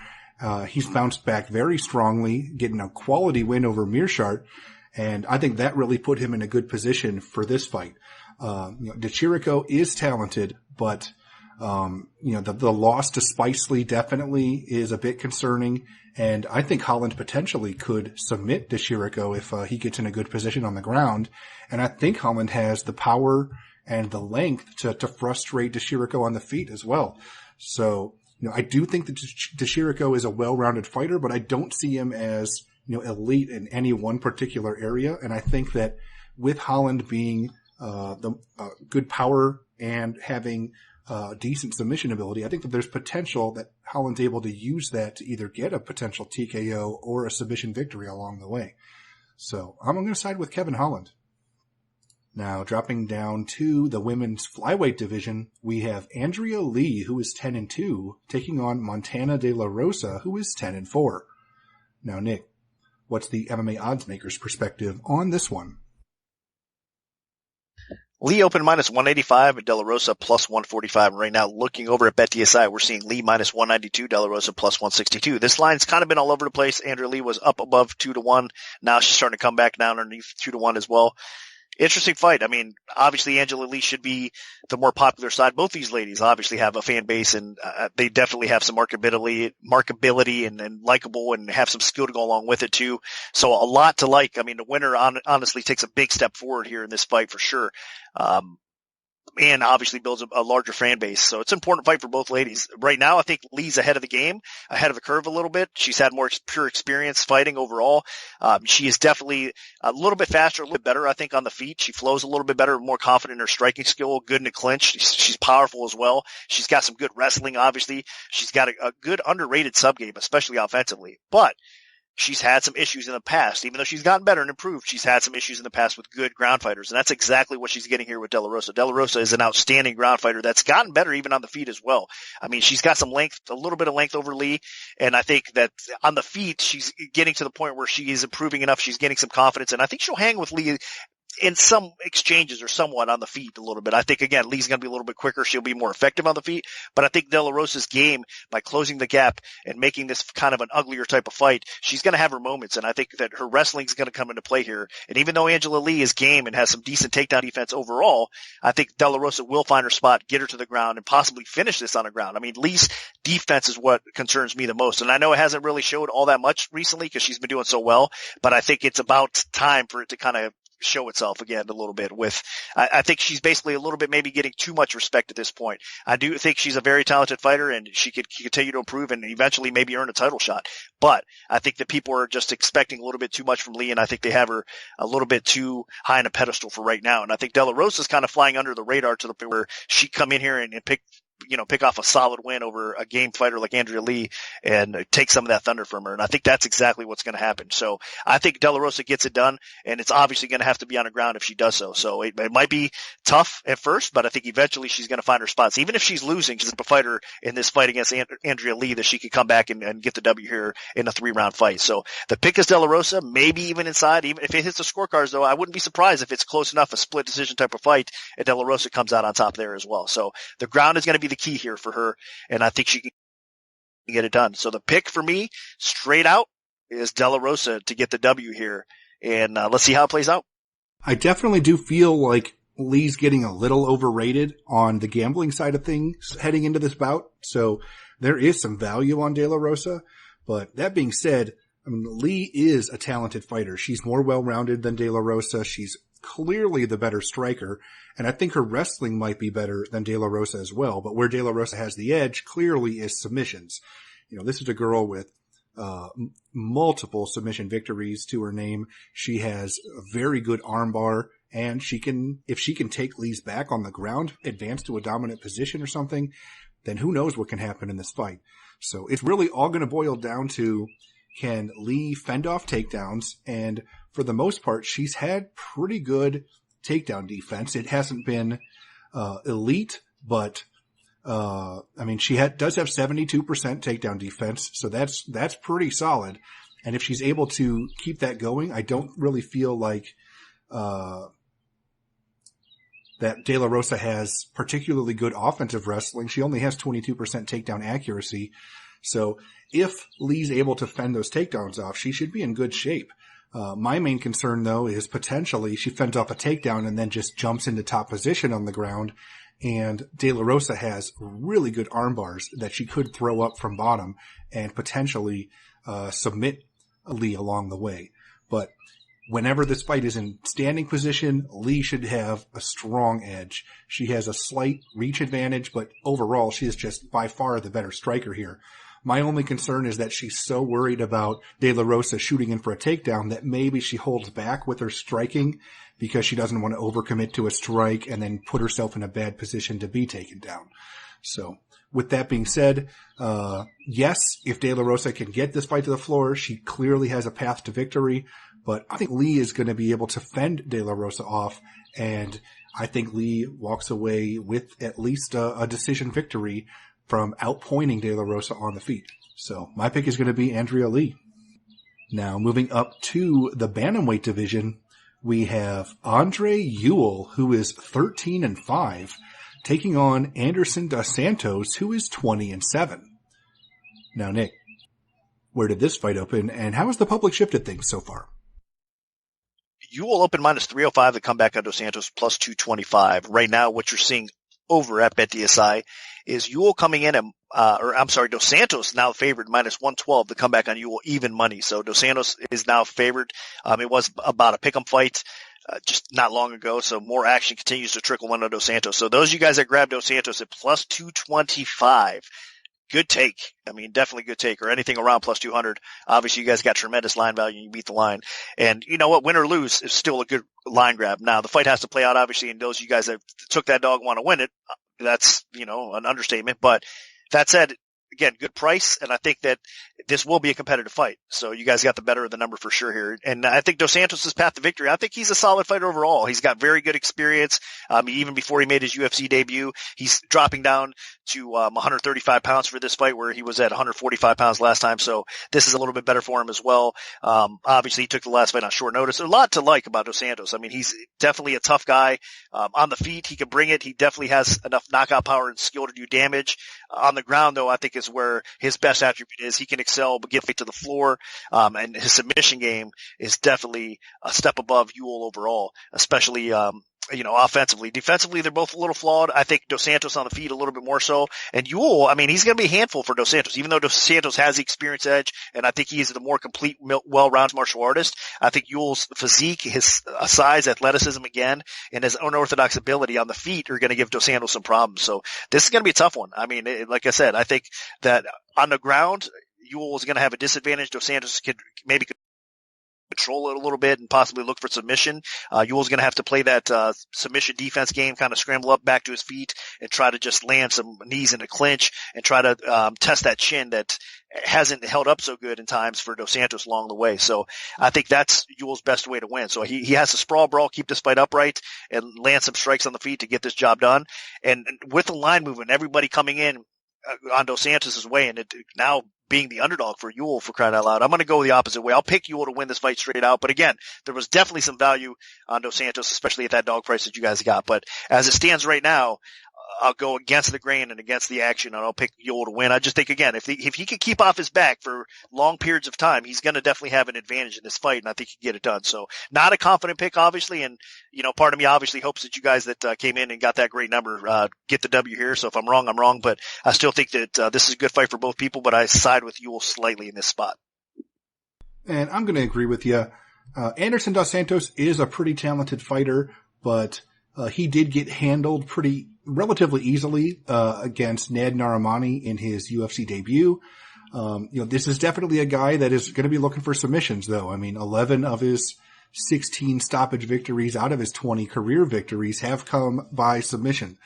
He's bounced back very strongly, getting a quality win over Meerschaert, and I think that really put him in a good position for this fight. DeChirico is talented, but the loss to Spicely definitely is a bit concerning, and I think Holland potentially could submit DeChirico if he gets in a good position on the ground, and I think Holland has the power and the length to frustrate DeChirico on the feet as well. So, I do think that DeChirico is a well-rounded fighter, but I don't see him as, elite in any one particular area. And I think that with Holland being the good power and having decent submission ability, I think that there's potential that Holland's able to use that to either get a potential TKO or a submission victory along the way. So I'm going to side with Kevin Holland. Now, dropping down to the women's flyweight division, we have Andrea Lee, who is 10-2, taking on Montana De La Rosa, who is 10-4. Now, Nick, what's the MMA oddsmaker's perspective on this one? Lee opened minus 185 and De La Rosa plus 145. And right now, looking over at BetDSI, we're seeing Lee minus 192, De La Rosa plus 162. This line's kind of been all over the place. Andrea Lee was up above 2-1. Now she's starting to come back down underneath 2-1 as well. Interesting fight. I mean, obviously Angela Lee should be the more popular side. Both these ladies obviously have a fan base and they definitely have some marketability and likable and have some skill to go along with it too. So a lot to like. I mean, the winner honestly takes a big step forward here in this fight for sure. And obviously builds a larger fan base. So it's an important fight for both ladies. Right now, I think Lee's ahead of the game, ahead of the curve a little bit. She's had more pure experience fighting overall. She is definitely a little bit faster, a little bit better, I think, on the feet. She flows a little bit better, more confident in her striking skill, good in the clinch. She's powerful as well. She's got some good wrestling, obviously. She's got a good underrated sub game, especially offensively. But she's had some issues in the past. Even though she's gotten better and improved, she's had some issues in the past with good ground fighters. And that's exactly what she's getting here with De La Rosa. De La Rosa is an outstanding ground fighter that's gotten better even on the feet as well. I mean, she's got some length, a little bit of length over Lee. And I think that on the feet, she's getting to the point where she is improving enough. She's getting some confidence. And I think she'll hang with Lee in some exchanges or somewhat on the feet a little bit. I think, again, Lee's going to be a little bit quicker. She'll be more effective on the feet. But I think De La Rosa's game, by closing the gap and making this kind of an uglier type of fight, she's going to have her moments. And I think that her wrestling is going to come into play here. And even though Angela Lee is game and has some decent takedown defense overall, I think De La Rosa will find her spot, get her to the ground, and possibly finish this on the ground. I mean, Lee's defense is what concerns me the most. And I know it hasn't really showed all that much recently because she's been doing so well, but I think it's about time for it to kind of show itself again a little bit with, I think she's basically a little bit maybe getting too much respect at this point. I do think she's a very talented fighter and she could continue to improve and eventually maybe earn a title shot. But I think that people are just expecting a little bit too much from Lee, and I think they have her a little bit too high on a pedestal for right now. And I think De La Rosa is kind of flying under the radar to the point where she come in here and pick off a solid win over a game fighter like Andrea Lee and take some of that thunder from her. And I think that's exactly what's going to happen. So I think De La Rosa gets it done, and it's obviously going to have to be on the ground if she does so. So it might be tough at first, but I think eventually she's going to find her spots. Even if she's losing, she's a fighter in this fight against Andrea Lee that she could come back and get the W here in a 3-round fight. So the pick is De La Rosa, maybe even inside. Even if it hits the scorecards, though, I wouldn't be surprised if it's close enough, a split decision type of fight, and De La Rosa comes out on top there as well. So the ground is going to be the key here for her, and I think she can get it done. So the pick for me, straight out, is De La Rosa to get the W here, and let's see how it plays out. I definitely do feel like Lee's getting a little overrated on the gambling side of things heading into this bout, so there is some value on De La Rosa. But that being said, I mean, Lee is a talented fighter. She's more well-rounded than De La Rosa. She's clearly the better striker, and I think her wrestling might be better than De La Rosa as well. But where De La Rosa has the edge clearly is submissions. You know, this is a girl with multiple submission victories to her name. She has a very good armbar, and if she can take Lee's back on the ground, advance to a dominant position or something, then who knows what can happen in this fight. So it's really all going to boil down to, can Lee fend off takedowns? And for the most part, she's had pretty good takedown defense. It hasn't been elite, but I mean, she does have 72% takedown defense, so that's pretty solid. And if she's able to keep that going, I don't really feel like that De La Rosa has particularly good offensive wrestling. She only has 22% takedown accuracy. So if Lee's able to fend those takedowns off, she should be in good shape. My main concern, though, is potentially she fends off a takedown and then just jumps into top position on the ground. And De La Rosa has really good arm bars that she could throw up from bottom and potentially submit Lee along the way. But whenever this fight is in standing position, Lee should have a strong edge. She has a slight reach advantage, but overall she is just by far the better striker here. My only concern is that she's so worried about De La Rosa shooting in for a takedown that maybe she holds back with her striking because she doesn't want to overcommit to a strike and then put herself in a bad position to be taken down. So with that being said, yes, if De La Rosa can get this fight to the floor, she clearly has a path to victory. But I think Lee is going to be able to fend De La Rosa off, and I think Lee walks away with at least a decision victory from outpointing De La Rosa on the feet. So my pick is going to be Andrea Lee. Now moving up to the bantamweight division, we have Andre Ewell, who is 13-5, taking on Anderson dos Santos, who is 20-7. Now, Nick, where did this fight open, and how has the public shifted things so far? Ewell open minus 305, the comeback on Dos Santos plus 225. Right now, what you're seeing over at BetDSI is Ewell coming in Dos Santos now favored minus 112, the comeback on Ewell even money. So Dos Santos is now favored. It was about a pick'em fight just not long ago, so more action continues to trickle in on Dos Santos. So those of you guys that grabbed Dos Santos at plus 225, good take. I mean, definitely good take, or anything around plus 200. Obviously, you guys got tremendous line value and you beat the line. And you know what? Win or lose is still a good line grab. Now, the fight has to play out, obviously, and those of you guys that took that dog want to win it. That's, an understatement. But that said, again, good price, and I think that this will be a competitive fight. So you guys got the better of the number for sure here. And I think Dos Santos' path to victory, I think he's a solid fighter overall. He's got very good experience. Even before he made his UFC debut, he's dropping down to 135 pounds for this fight, where he was at 145 pounds last time. So this is a little bit better for him as well. Obviously, he took the last fight on short notice. There's a lot to like about Dos Santos. I mean, he's definitely a tough guy. On the feet, he can bring it. He definitely has enough knockout power and skill to do damage. On the ground, though, I think is where his best attribute is. He can excel, but get to the floor. And his submission game is definitely a step above Ewell overall, especially, offensively. Defensively, they're both a little flawed. I think Dos Santos on the feet a little bit more so. And Ewell, I mean, he's going to be a handful for Dos Santos, even though Dos Santos has the experience edge, and I think he is the more complete, well-rounded martial artist. I think Ewell's physique, his size, athleticism again, and his unorthodox ability on the feet are going to give Dos Santos some problems. So this is going to be a tough one. I mean, like I said, I think that on the ground, Ewell is going to have a disadvantage. Dos Santos could maybe control it a little bit and possibly look for submission. Ewell's going to have to play that submission defense game, kind of scramble up back to his feet and try to just land some knees in a clinch and try to test that chin that hasn't held up so good in times for Dos Santos along the way. So I think that's Ewell's best way to win. So he has to sprawl brawl, keep this fight upright, and land some strikes on the feet to get this job done. And with the line movement, everybody coming in on Dos Santos' way, and it now being the underdog for Ewell, for crying out loud, I'm going to go the opposite way. I'll pick Ewell to win this fight straight out. But again, there was definitely some value on Dos Santos, especially at that dog price that you guys got. But as it stands right now, I'll go against the grain and against the action, and I'll pick Ewell to win. I just think, again, if he can keep off his back for long periods of time, he's going to definitely have an advantage in this fight, and I think he can get it done. So not a confident pick, obviously, and, part of me obviously hopes that you guys that came in and got that great number get the W here. So if I'm wrong, I'm wrong, but I still think that this is a good fight for both people, but I side with Ewell slightly in this spot. And I'm going to agree with you. Anderson Dos Santos is a pretty talented fighter, but he did get handled relatively easily against Nad Narimani in his UFC debut. This is definitely a guy that is going to be looking for submissions, though. I mean, 11 of his 16 stoppage victories out of his 20 career victories have come by submission.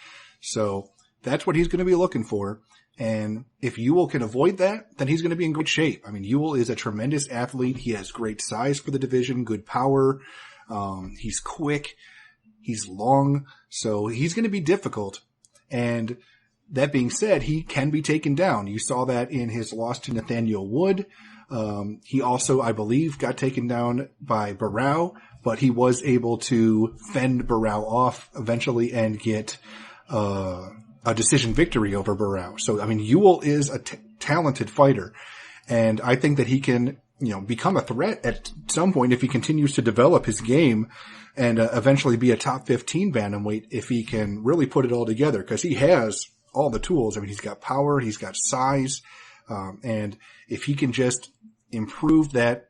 So that's what he's going to be looking for. And if Ewell can avoid that, then he's going to be in good shape. I mean, Ewell is a tremendous athlete. He has great size for the division, good power. He's quick. He's long, so he's going to be difficult. And that being said, he can be taken down. You saw that in his loss to Nathaniel Wood. He also, I believe, got taken down by Barao, but he was able to fend Barao off eventually and get a decision victory over Barao. So, I mean, Ewell is a talented fighter, and I think that he can, become a threat at some point if he continues to develop his game and eventually be a top 15 bantamweight if he can really put it all together, because he has all the tools. I mean, he's got power, he's got size, and if he can just improve that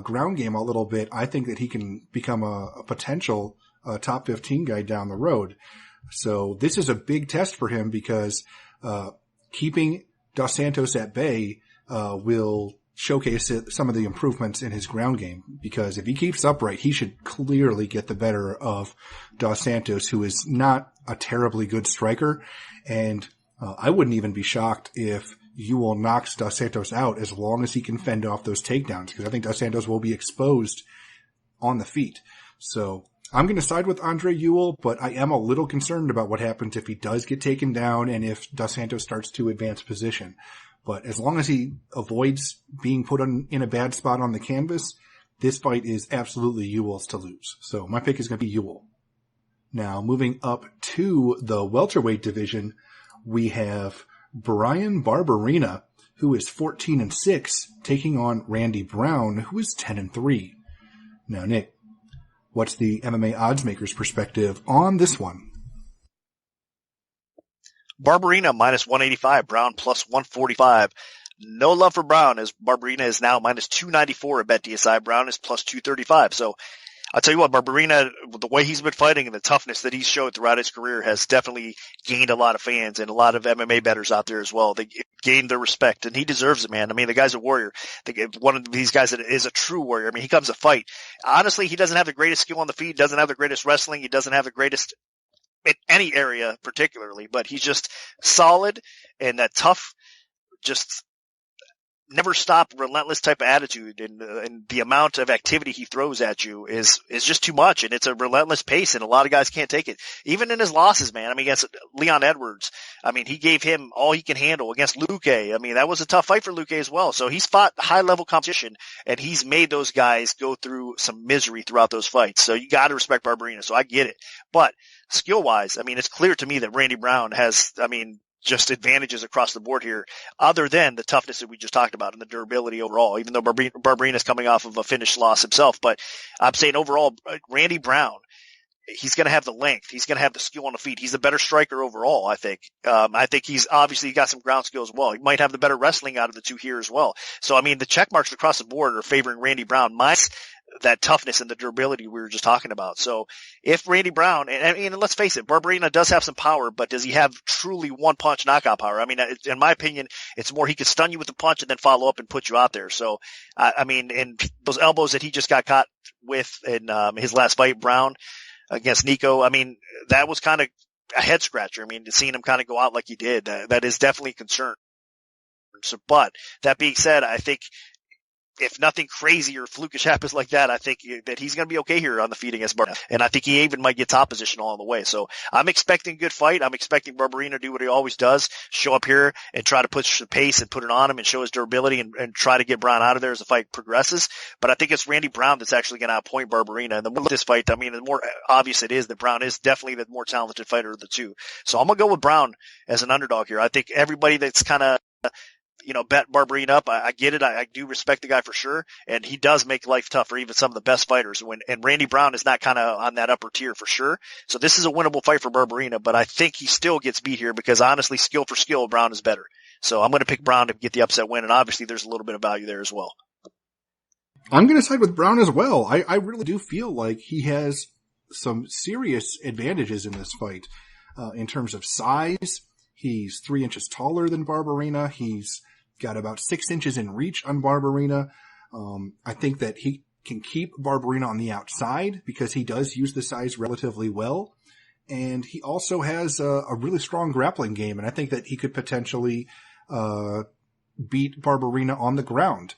ground game a little bit, I think that he can become a potential top 15 guy down the road. So this is a big test for him because keeping Dos Santos at bay will showcase some of the improvements in his ground game, because if he keeps upright, he should clearly get the better of Dos Santos, who is not a terribly good striker. And I wouldn't even be shocked if Ewell knocks Dos Santos out as long as he can fend off those takedowns, because I think Dos Santos will be exposed on the feet. So I'm going to side with Andre Ewell, but I am a little concerned about what happens if he does get taken down and if Dos Santos starts to advance position. But as long as he avoids being put in a bad spot on the canvas, this fight is absolutely Ewell's to lose. So my pick is going to be Ewell. Now, moving up to the welterweight division, we have Brian Barberena, who is 14-6, taking on Randy Brown, who is 10-3. Now, Nick, what's the MMA oddsmaker's perspective on this one? Barberena minus 185, Brown plus 145. No love for Brown, as Barberena is now minus 294 at BetDSI. Brown is plus 235. So I'll tell you what, Barberena, the way he's been fighting and the toughness that he's showed throughout his career has definitely gained a lot of fans and a lot of MMA bettors out there as well. They gained their respect, and he deserves it, man. I mean, the guy's a warrior. One of these guys that is a true warrior. I mean, he comes to fight. Honestly, he doesn't have the greatest skill on the feet, doesn't have the greatest wrestling, he doesn't have the greatest in any area particularly, but he's just solid, and that tough just never stop, relentless type of attitude, and the amount of activity he throws at you is just too much, and it's a relentless pace, and a lot of guys can't take it. Even in his losses, man. I mean, against Leon Edwards, I mean, he gave him all he can handle. Against Luque, I mean, that was a tough fight for Luque as well. So he's fought high level competition, and he's made those guys go through some misery throughout those fights. So you got to respect Barberena. So I get it, but skill wise, I mean, it's clear to me that Randy Brown has, I mean, just advantages across the board here, other than the toughness that we just talked about and the durability overall, even though Barberena is coming off of a finished loss himself. But I'm saying overall, Randy Brown, he's going to have the length. He's going to have the skill on the feet. He's a better striker overall, I think. I think he's obviously got some ground skill as well. He might have the better wrestling out of the two here as well. So, I mean, the check marks across the board are favoring Randy Brown. That toughness and the durability we were just talking about. So if Randy Brown, and let's face it, Barberena does have some power, but does he have truly one punch knockout power? I mean, in my opinion, it's more he could stun you with the punch and then follow up and put you out there. So, I mean, and those elbows that he just got caught with in his last fight, Brown against Nico, I mean, that was kind of a head scratcher. I mean, seeing him kind of go out like he did, that is definitely a concern. So, but that being said, I think if nothing crazy or flukish happens like that, I think that he's going to be okay here on the feet against Barberena. And I think he even might get top position along the way. So I'm expecting a good fight. I'm expecting Barberena to do what he always does, show up here and try to push the pace and put it on him and show his durability and try to get Brown out of there as the fight progresses. But I think it's Randy Brown that's actually going to outpoint Barberena. And the more this fight, I mean, the more obvious it is that Brown is definitely the more talented fighter of the two. So I'm going to go with Brown as an underdog here. I think everybody that's kind of, bet Barberena up. I get it. I do respect the guy for sure. And he does make life tough for even some of the best fighters. And Randy Brown is not kind of on that upper tier for sure. So this is a winnable fight for Barberena, but I think he still gets beat here because honestly, skill for skill, Brown is better. So I'm going to pick Brown to get the upset win. And obviously there's a little bit of value there as well. I'm going to side with Brown as well. I really do feel like he has some serious advantages in this fight. In terms of size, he's 3 inches taller than Barberena. He's got about 6 inches in reach on Barberena. I think that he can keep Barberena on the outside because he does use the size relatively well. And he also has a really strong grappling game. And I think that he could potentially beat Barberena on the ground.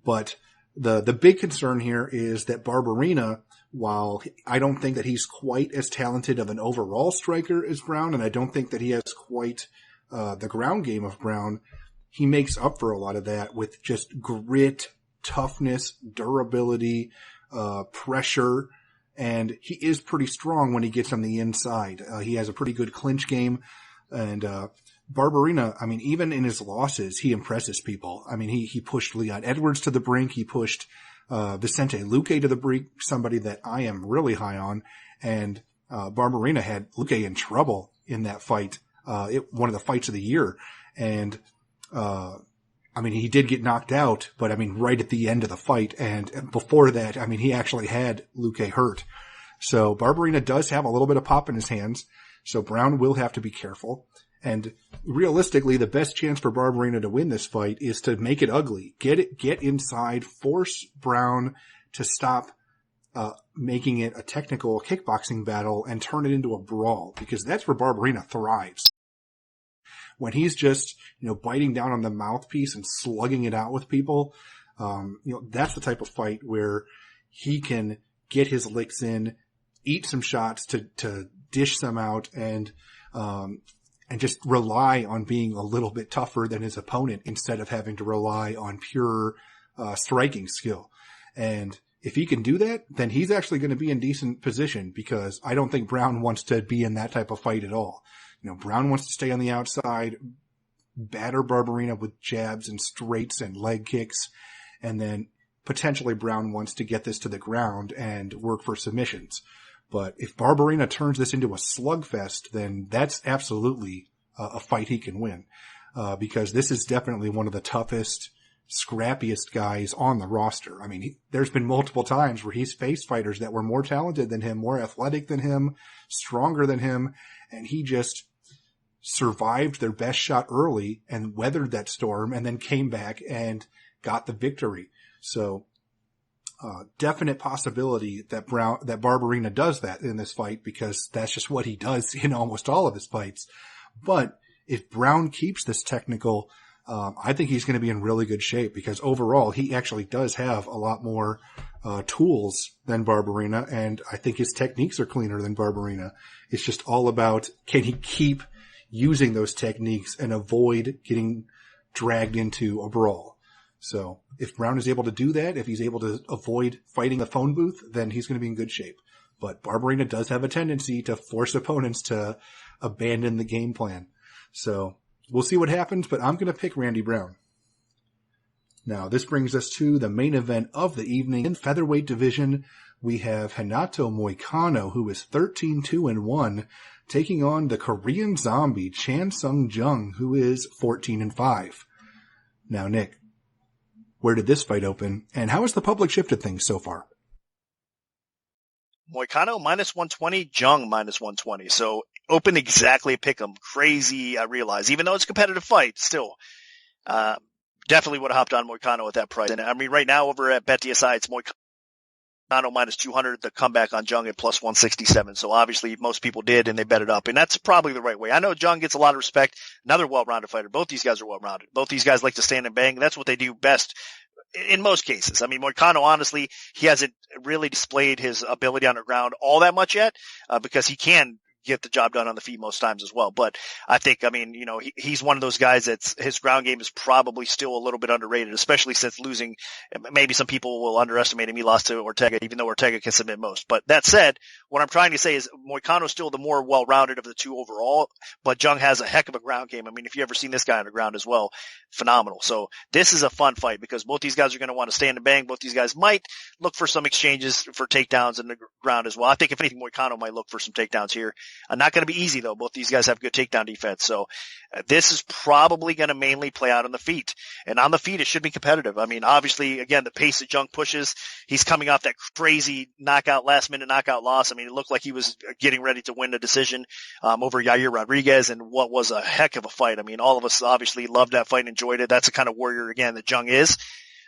But the big concern here is that Barberena, while I don't think that he's quite as talented of an overall striker as Brown, and I don't think that he has quite the ground game of Brown, he makes up for a lot of that with just grit, toughness, durability, pressure, and he is pretty strong when he gets on the inside. He has a pretty good clinch game, and Barberena, I mean, even in his losses, he impresses people. I mean, he pushed Leon Edwards to the brink. He pushed Vicente Luque to the brink, somebody that I am really high on, and Barberena had Luque in trouble in that fight, one of the fights of the year, and I mean, he did get knocked out, but I mean, right at the end of the fight. And before that, I mean, he actually had Luque hurt. So Barberena does have a little bit of pop in his hands. So Brown will have to be careful. And realistically, the best chance for Barberena to win this fight is to make it ugly. Get inside, force Brown to stop, making it a technical kickboxing battle and turn it into a brawl, because that's where Barberena thrives. When he's just, biting down on the mouthpiece and slugging it out with people, that's the type of fight where he can get his licks in, eat some shots to dish some out, and just rely on being a little bit tougher than his opponent instead of having to rely on pure striking skill. And if he can do that, then he's actually going to be in decent position, because I don't think Brown wants to be in that type of fight at all. Brown wants to stay on the outside, batter Barberena with jabs and straights and leg kicks, and then potentially Brown wants to get this to the ground and work for submissions. But if Barberena turns this into a slugfest, then that's absolutely a fight he can win, because this is definitely one of the toughest, scrappiest guys on the roster. I mean, there's been multiple times where he's faced fighters that were more talented than him, more athletic than him, stronger than him, and he just survived their best shot early and weathered that storm and then came back and got the victory. So, definite possibility that Barberena does that in this fight, because that's just what he does in almost all of his fights. But if Brown keeps this technical, I think he's going to be in really good shape because overall he actually does have a lot more tools than Barberena, and I think his techniques are cleaner than Barberena. It's just all about, can he keep using those techniques and avoid getting dragged into a brawl? So if Brown is able to do that, if he's able to avoid fighting the phone booth, then he's going to be in good shape. But Barberena does have a tendency to force opponents to abandon the game plan. So we'll see what happens, but I'm going to pick Randy Brown. Now, this brings us to the main event of the evening. In featherweight division, we have Renato Moicano, who is 13-2-1, taking on the Korean zombie Chan Sung Jung, who is 14-5. Now, Nick, where did this fight open, and how has the public shifted things so far? Moicano -120, Jung -120. So open exactly pick 'em. Crazy, I realize. Even though it's a competitive fight, still. Definitely would have hopped on Moicano at that price. And I mean, right now over at BetDSI, it's Moicano -200, the comeback on Jung at +167. So obviously most people did, and they bet it up. And that's probably the right way. I know Jung gets a lot of respect. Another well-rounded fighter. Both these guys are well-rounded. Both these guys like to stand and bang. That's what they do best in most cases. I mean, Moicano, honestly, he hasn't really displayed his ability on the ground all that much yet, because he can get the job done on the feet most times as well. But I think, I mean, you know, he's one of those guys that's, his ground game is probably still a little bit underrated, especially since losing. Maybe some people will underestimate him. He lost to Ortega, even though Ortega can submit most. But that said, what I'm trying to say is Moicano is still the more well-rounded of the two overall, but Jung has a heck of a ground game. I mean, if you ever seen this guy on the ground as well, phenomenal. So this is a fun fight because both these guys are going to want to stand and bang. Both these guys might look for some exchanges for takedowns in the ground as well. I think if anything, Moicano might look for some takedowns here. Not going to be easy though. Both these guys have good takedown defense. So this is probably going to mainly play out on the feet, and on the feet, it should be competitive. I mean, obviously, again, the pace that Jung pushes, he's coming off that crazy last minute knockout loss. I mean, it looked like he was getting ready to win a decision, over Yair Rodriguez, and what was a heck of a fight. I mean, all of us obviously loved that fight and enjoyed it. That's the kind of warrior, again, that Jung is.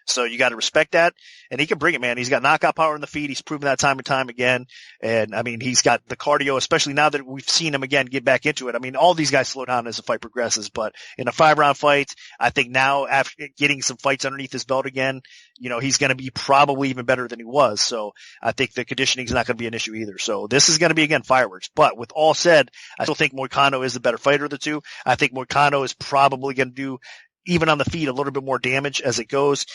So you got to respect that. And he can bring it, man. He's got knockout power in the feet. He's proven that time and time again. And I mean, he's got the cardio, especially now that we've seen him again get back into it. I mean, all these guys slow down as the fight progresses, but in a 5-round fight, I think now after getting some fights underneath his belt again, you know, he's going to be probably even better than he was. So I think the conditioning is not going to be an issue either. So this is going to be, again, fireworks. But with all said, I still think Moicano is the better fighter of the two. I think Moicano is probably going to do, even on the feet, a little bit more damage as it goes.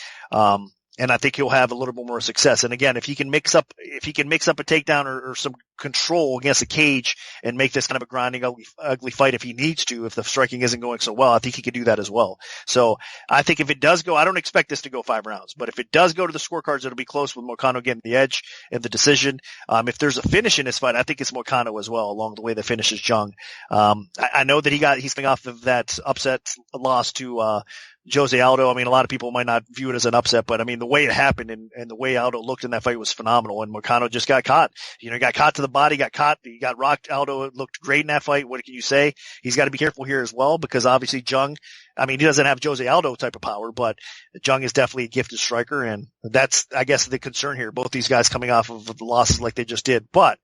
And I think he'll have a little bit more success. And again, if he can mix up a takedown or some control against a cage and make this kind of a grinding, ugly fight if he needs to, if the striking isn't going so well, I think he could do that as well. So I think if it does go, I don't expect this to go 5 rounds, but if it does go to the scorecards, it'll be close with Moicano getting the edge in the decision. If there's a finish in this fight, I think it's Moicano as well, along the way that finishes Jung. I know that he's coming off of that upset loss to, Jose Aldo. I mean, a lot of people might not view it as an upset, but I mean, the way it happened and the way Aldo looked in that fight was phenomenal. And Moicano just got caught. You know, he got caught to the body, he got rocked. Aldo looked great in that fight. What can you say? He's got to be careful here as well, because obviously Jung, I mean, he doesn't have Jose Aldo type of power, but Jung is definitely a gifted striker. And that's, I guess, the concern here. Both these guys coming off of the losses like they just did, but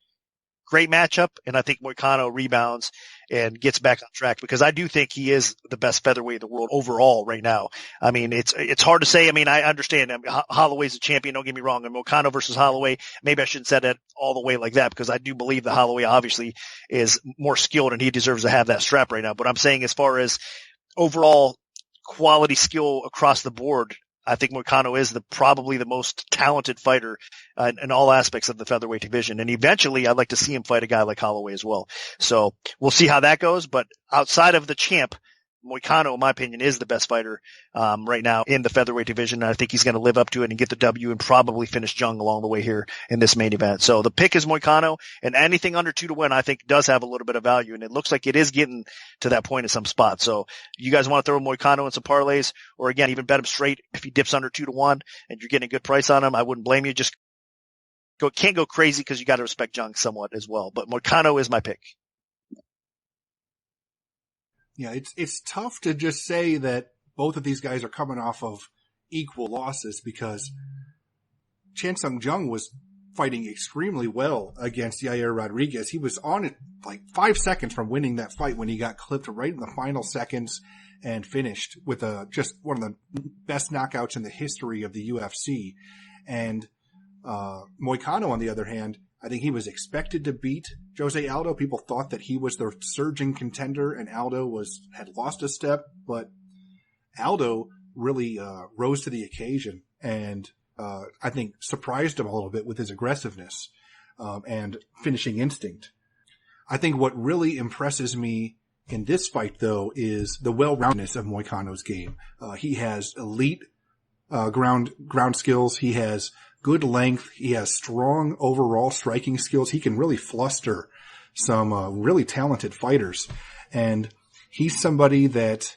great matchup. And I think Moicano rebounds and gets back on track, because I do think he is the best featherweight in the world overall right now. I mean, it's hard to say. I mean, I understand. I mean, Holloway's a champion. Don't get me wrong. And Moicano versus Holloway, maybe I shouldn't say that all the way like that, because I do believe that Holloway obviously is more skilled and he deserves to have that strap right now. But I'm saying, as far as overall quality skill across the board, I think Moicano is probably the most talented fighter in all aspects of the featherweight division. And eventually I'd like to see him fight a guy like Holloway as well. So we'll see how that goes. But outside of the champ, Moicano, in my opinion, is the best fighter right now in the featherweight division. And I think he's going to live up to it and get the W and probably finish Jung along the way here in this main event. So the pick is Moicano, and anything under 2-1, I think, does have a little bit of value. And it looks like it is getting to that point in some spots. So you guys want to throw Moicano in some parlays, or again, even bet him straight if he dips under 2-1 and you're getting a good price on him, I wouldn't blame you. Just can't go crazy, because you got to respect Jung somewhat as well. But Moicano is my pick. Yeah, it's tough to just say that both of these guys are coming off of equal losses, because Chan Sung Jung was fighting extremely well against Yair Rodriguez. He was on it like 5 seconds from winning that fight when he got clipped right in the final seconds. and finished with just one of the best knockouts in the history of the UFC. And Moicano, on the other hand, I think he was expected to beat Jose Aldo. People thought that he was the surging contender and Aldo had lost a step, but Aldo really rose to the occasion and I think surprised him a little bit with his aggressiveness and finishing instinct. I think what really impresses me in this fight, though, is the well-roundedness of Moicano's game. He has elite ground skills. He has good length. He has strong overall striking skills. He can really fluster some really talented fighters. And he's somebody that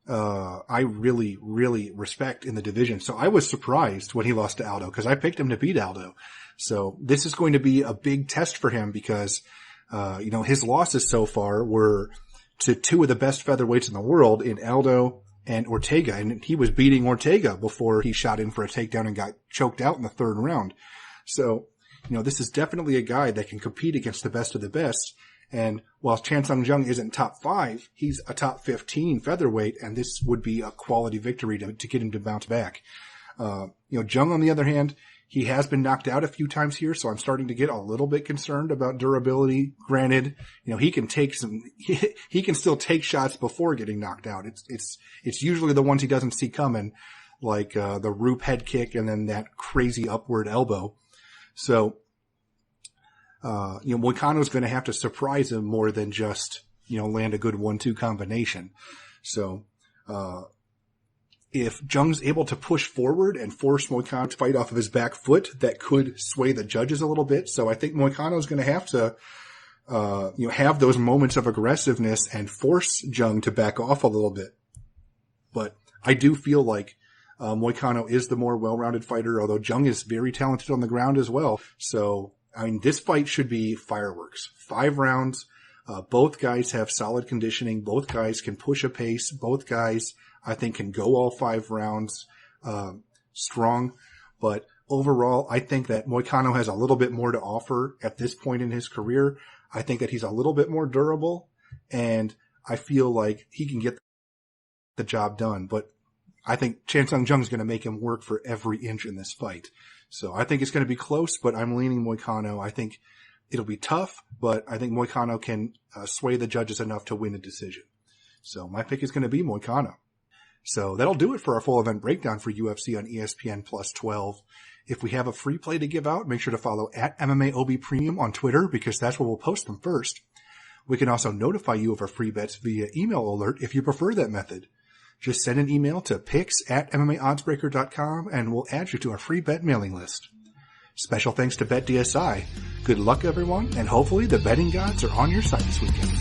I really, really respect in the division. So I was surprised when he lost to Aldo because I picked him to beat Aldo. So this is going to be a big test for him because, his losses so far were to two of the best featherweights in the world in Aldo and Ortega. And he was beating Ortega before he shot in for a takedown and got choked out in the third round. So, this is definitely a guy that can compete against the best of the best. And while Chansung Jung isn't top 5, he's a top 15 featherweight, and this would be a quality victory to get him to bounce back. Jung, on the other hand, he has been knocked out a few times here, so I'm starting to get a little bit concerned about durability. Granted, he can he can still take shots before getting knocked out. It's usually the ones he doesn't see coming, like the Roop head kick and then that crazy upward elbow. So, Moicano's going to have to surprise him more than just, land a good 1-2 combination. So, if Jung's able to push forward and force Moicano to fight off of his back foot, that could sway the judges a little bit. So I think Moicano's going to have to, have those moments of aggressiveness and force Jung to back off a little bit. But I do feel like Moicano is the more well-rounded fighter, although Jung is very talented on the ground as well. So, this fight should be fireworks. 5 rounds. Both guys have solid conditioning. Both guys can push a pace. Both guys, I think, can go all 5 rounds strong. But overall, I think that Moicano has a little bit more to offer at this point in his career. I think that he's a little bit more durable, and I feel like he can get the job done. But I think Chansung Jung is going to make him work for every inch in this fight. So I think it's going to be close, but I'm leaning Moicano. I think it'll be tough, but I think Moicano can sway the judges enough to win a decision. So my pick is going to be Moicano. So that'll do it for our full event breakdown for UFC on ESPN Plus 12. If we have a free play to give out, make sure to follow at MMAOB Premium on Twitter because that's where we'll post them first. We can also notify you of our free bets via email alert if you prefer that method. Just send an email to picks@MMAOddsBreaker.com and we'll add you to our free bet mailing list. Special thanks to BetDSI. Good luck, everyone, and hopefully the betting gods are on your side this weekend.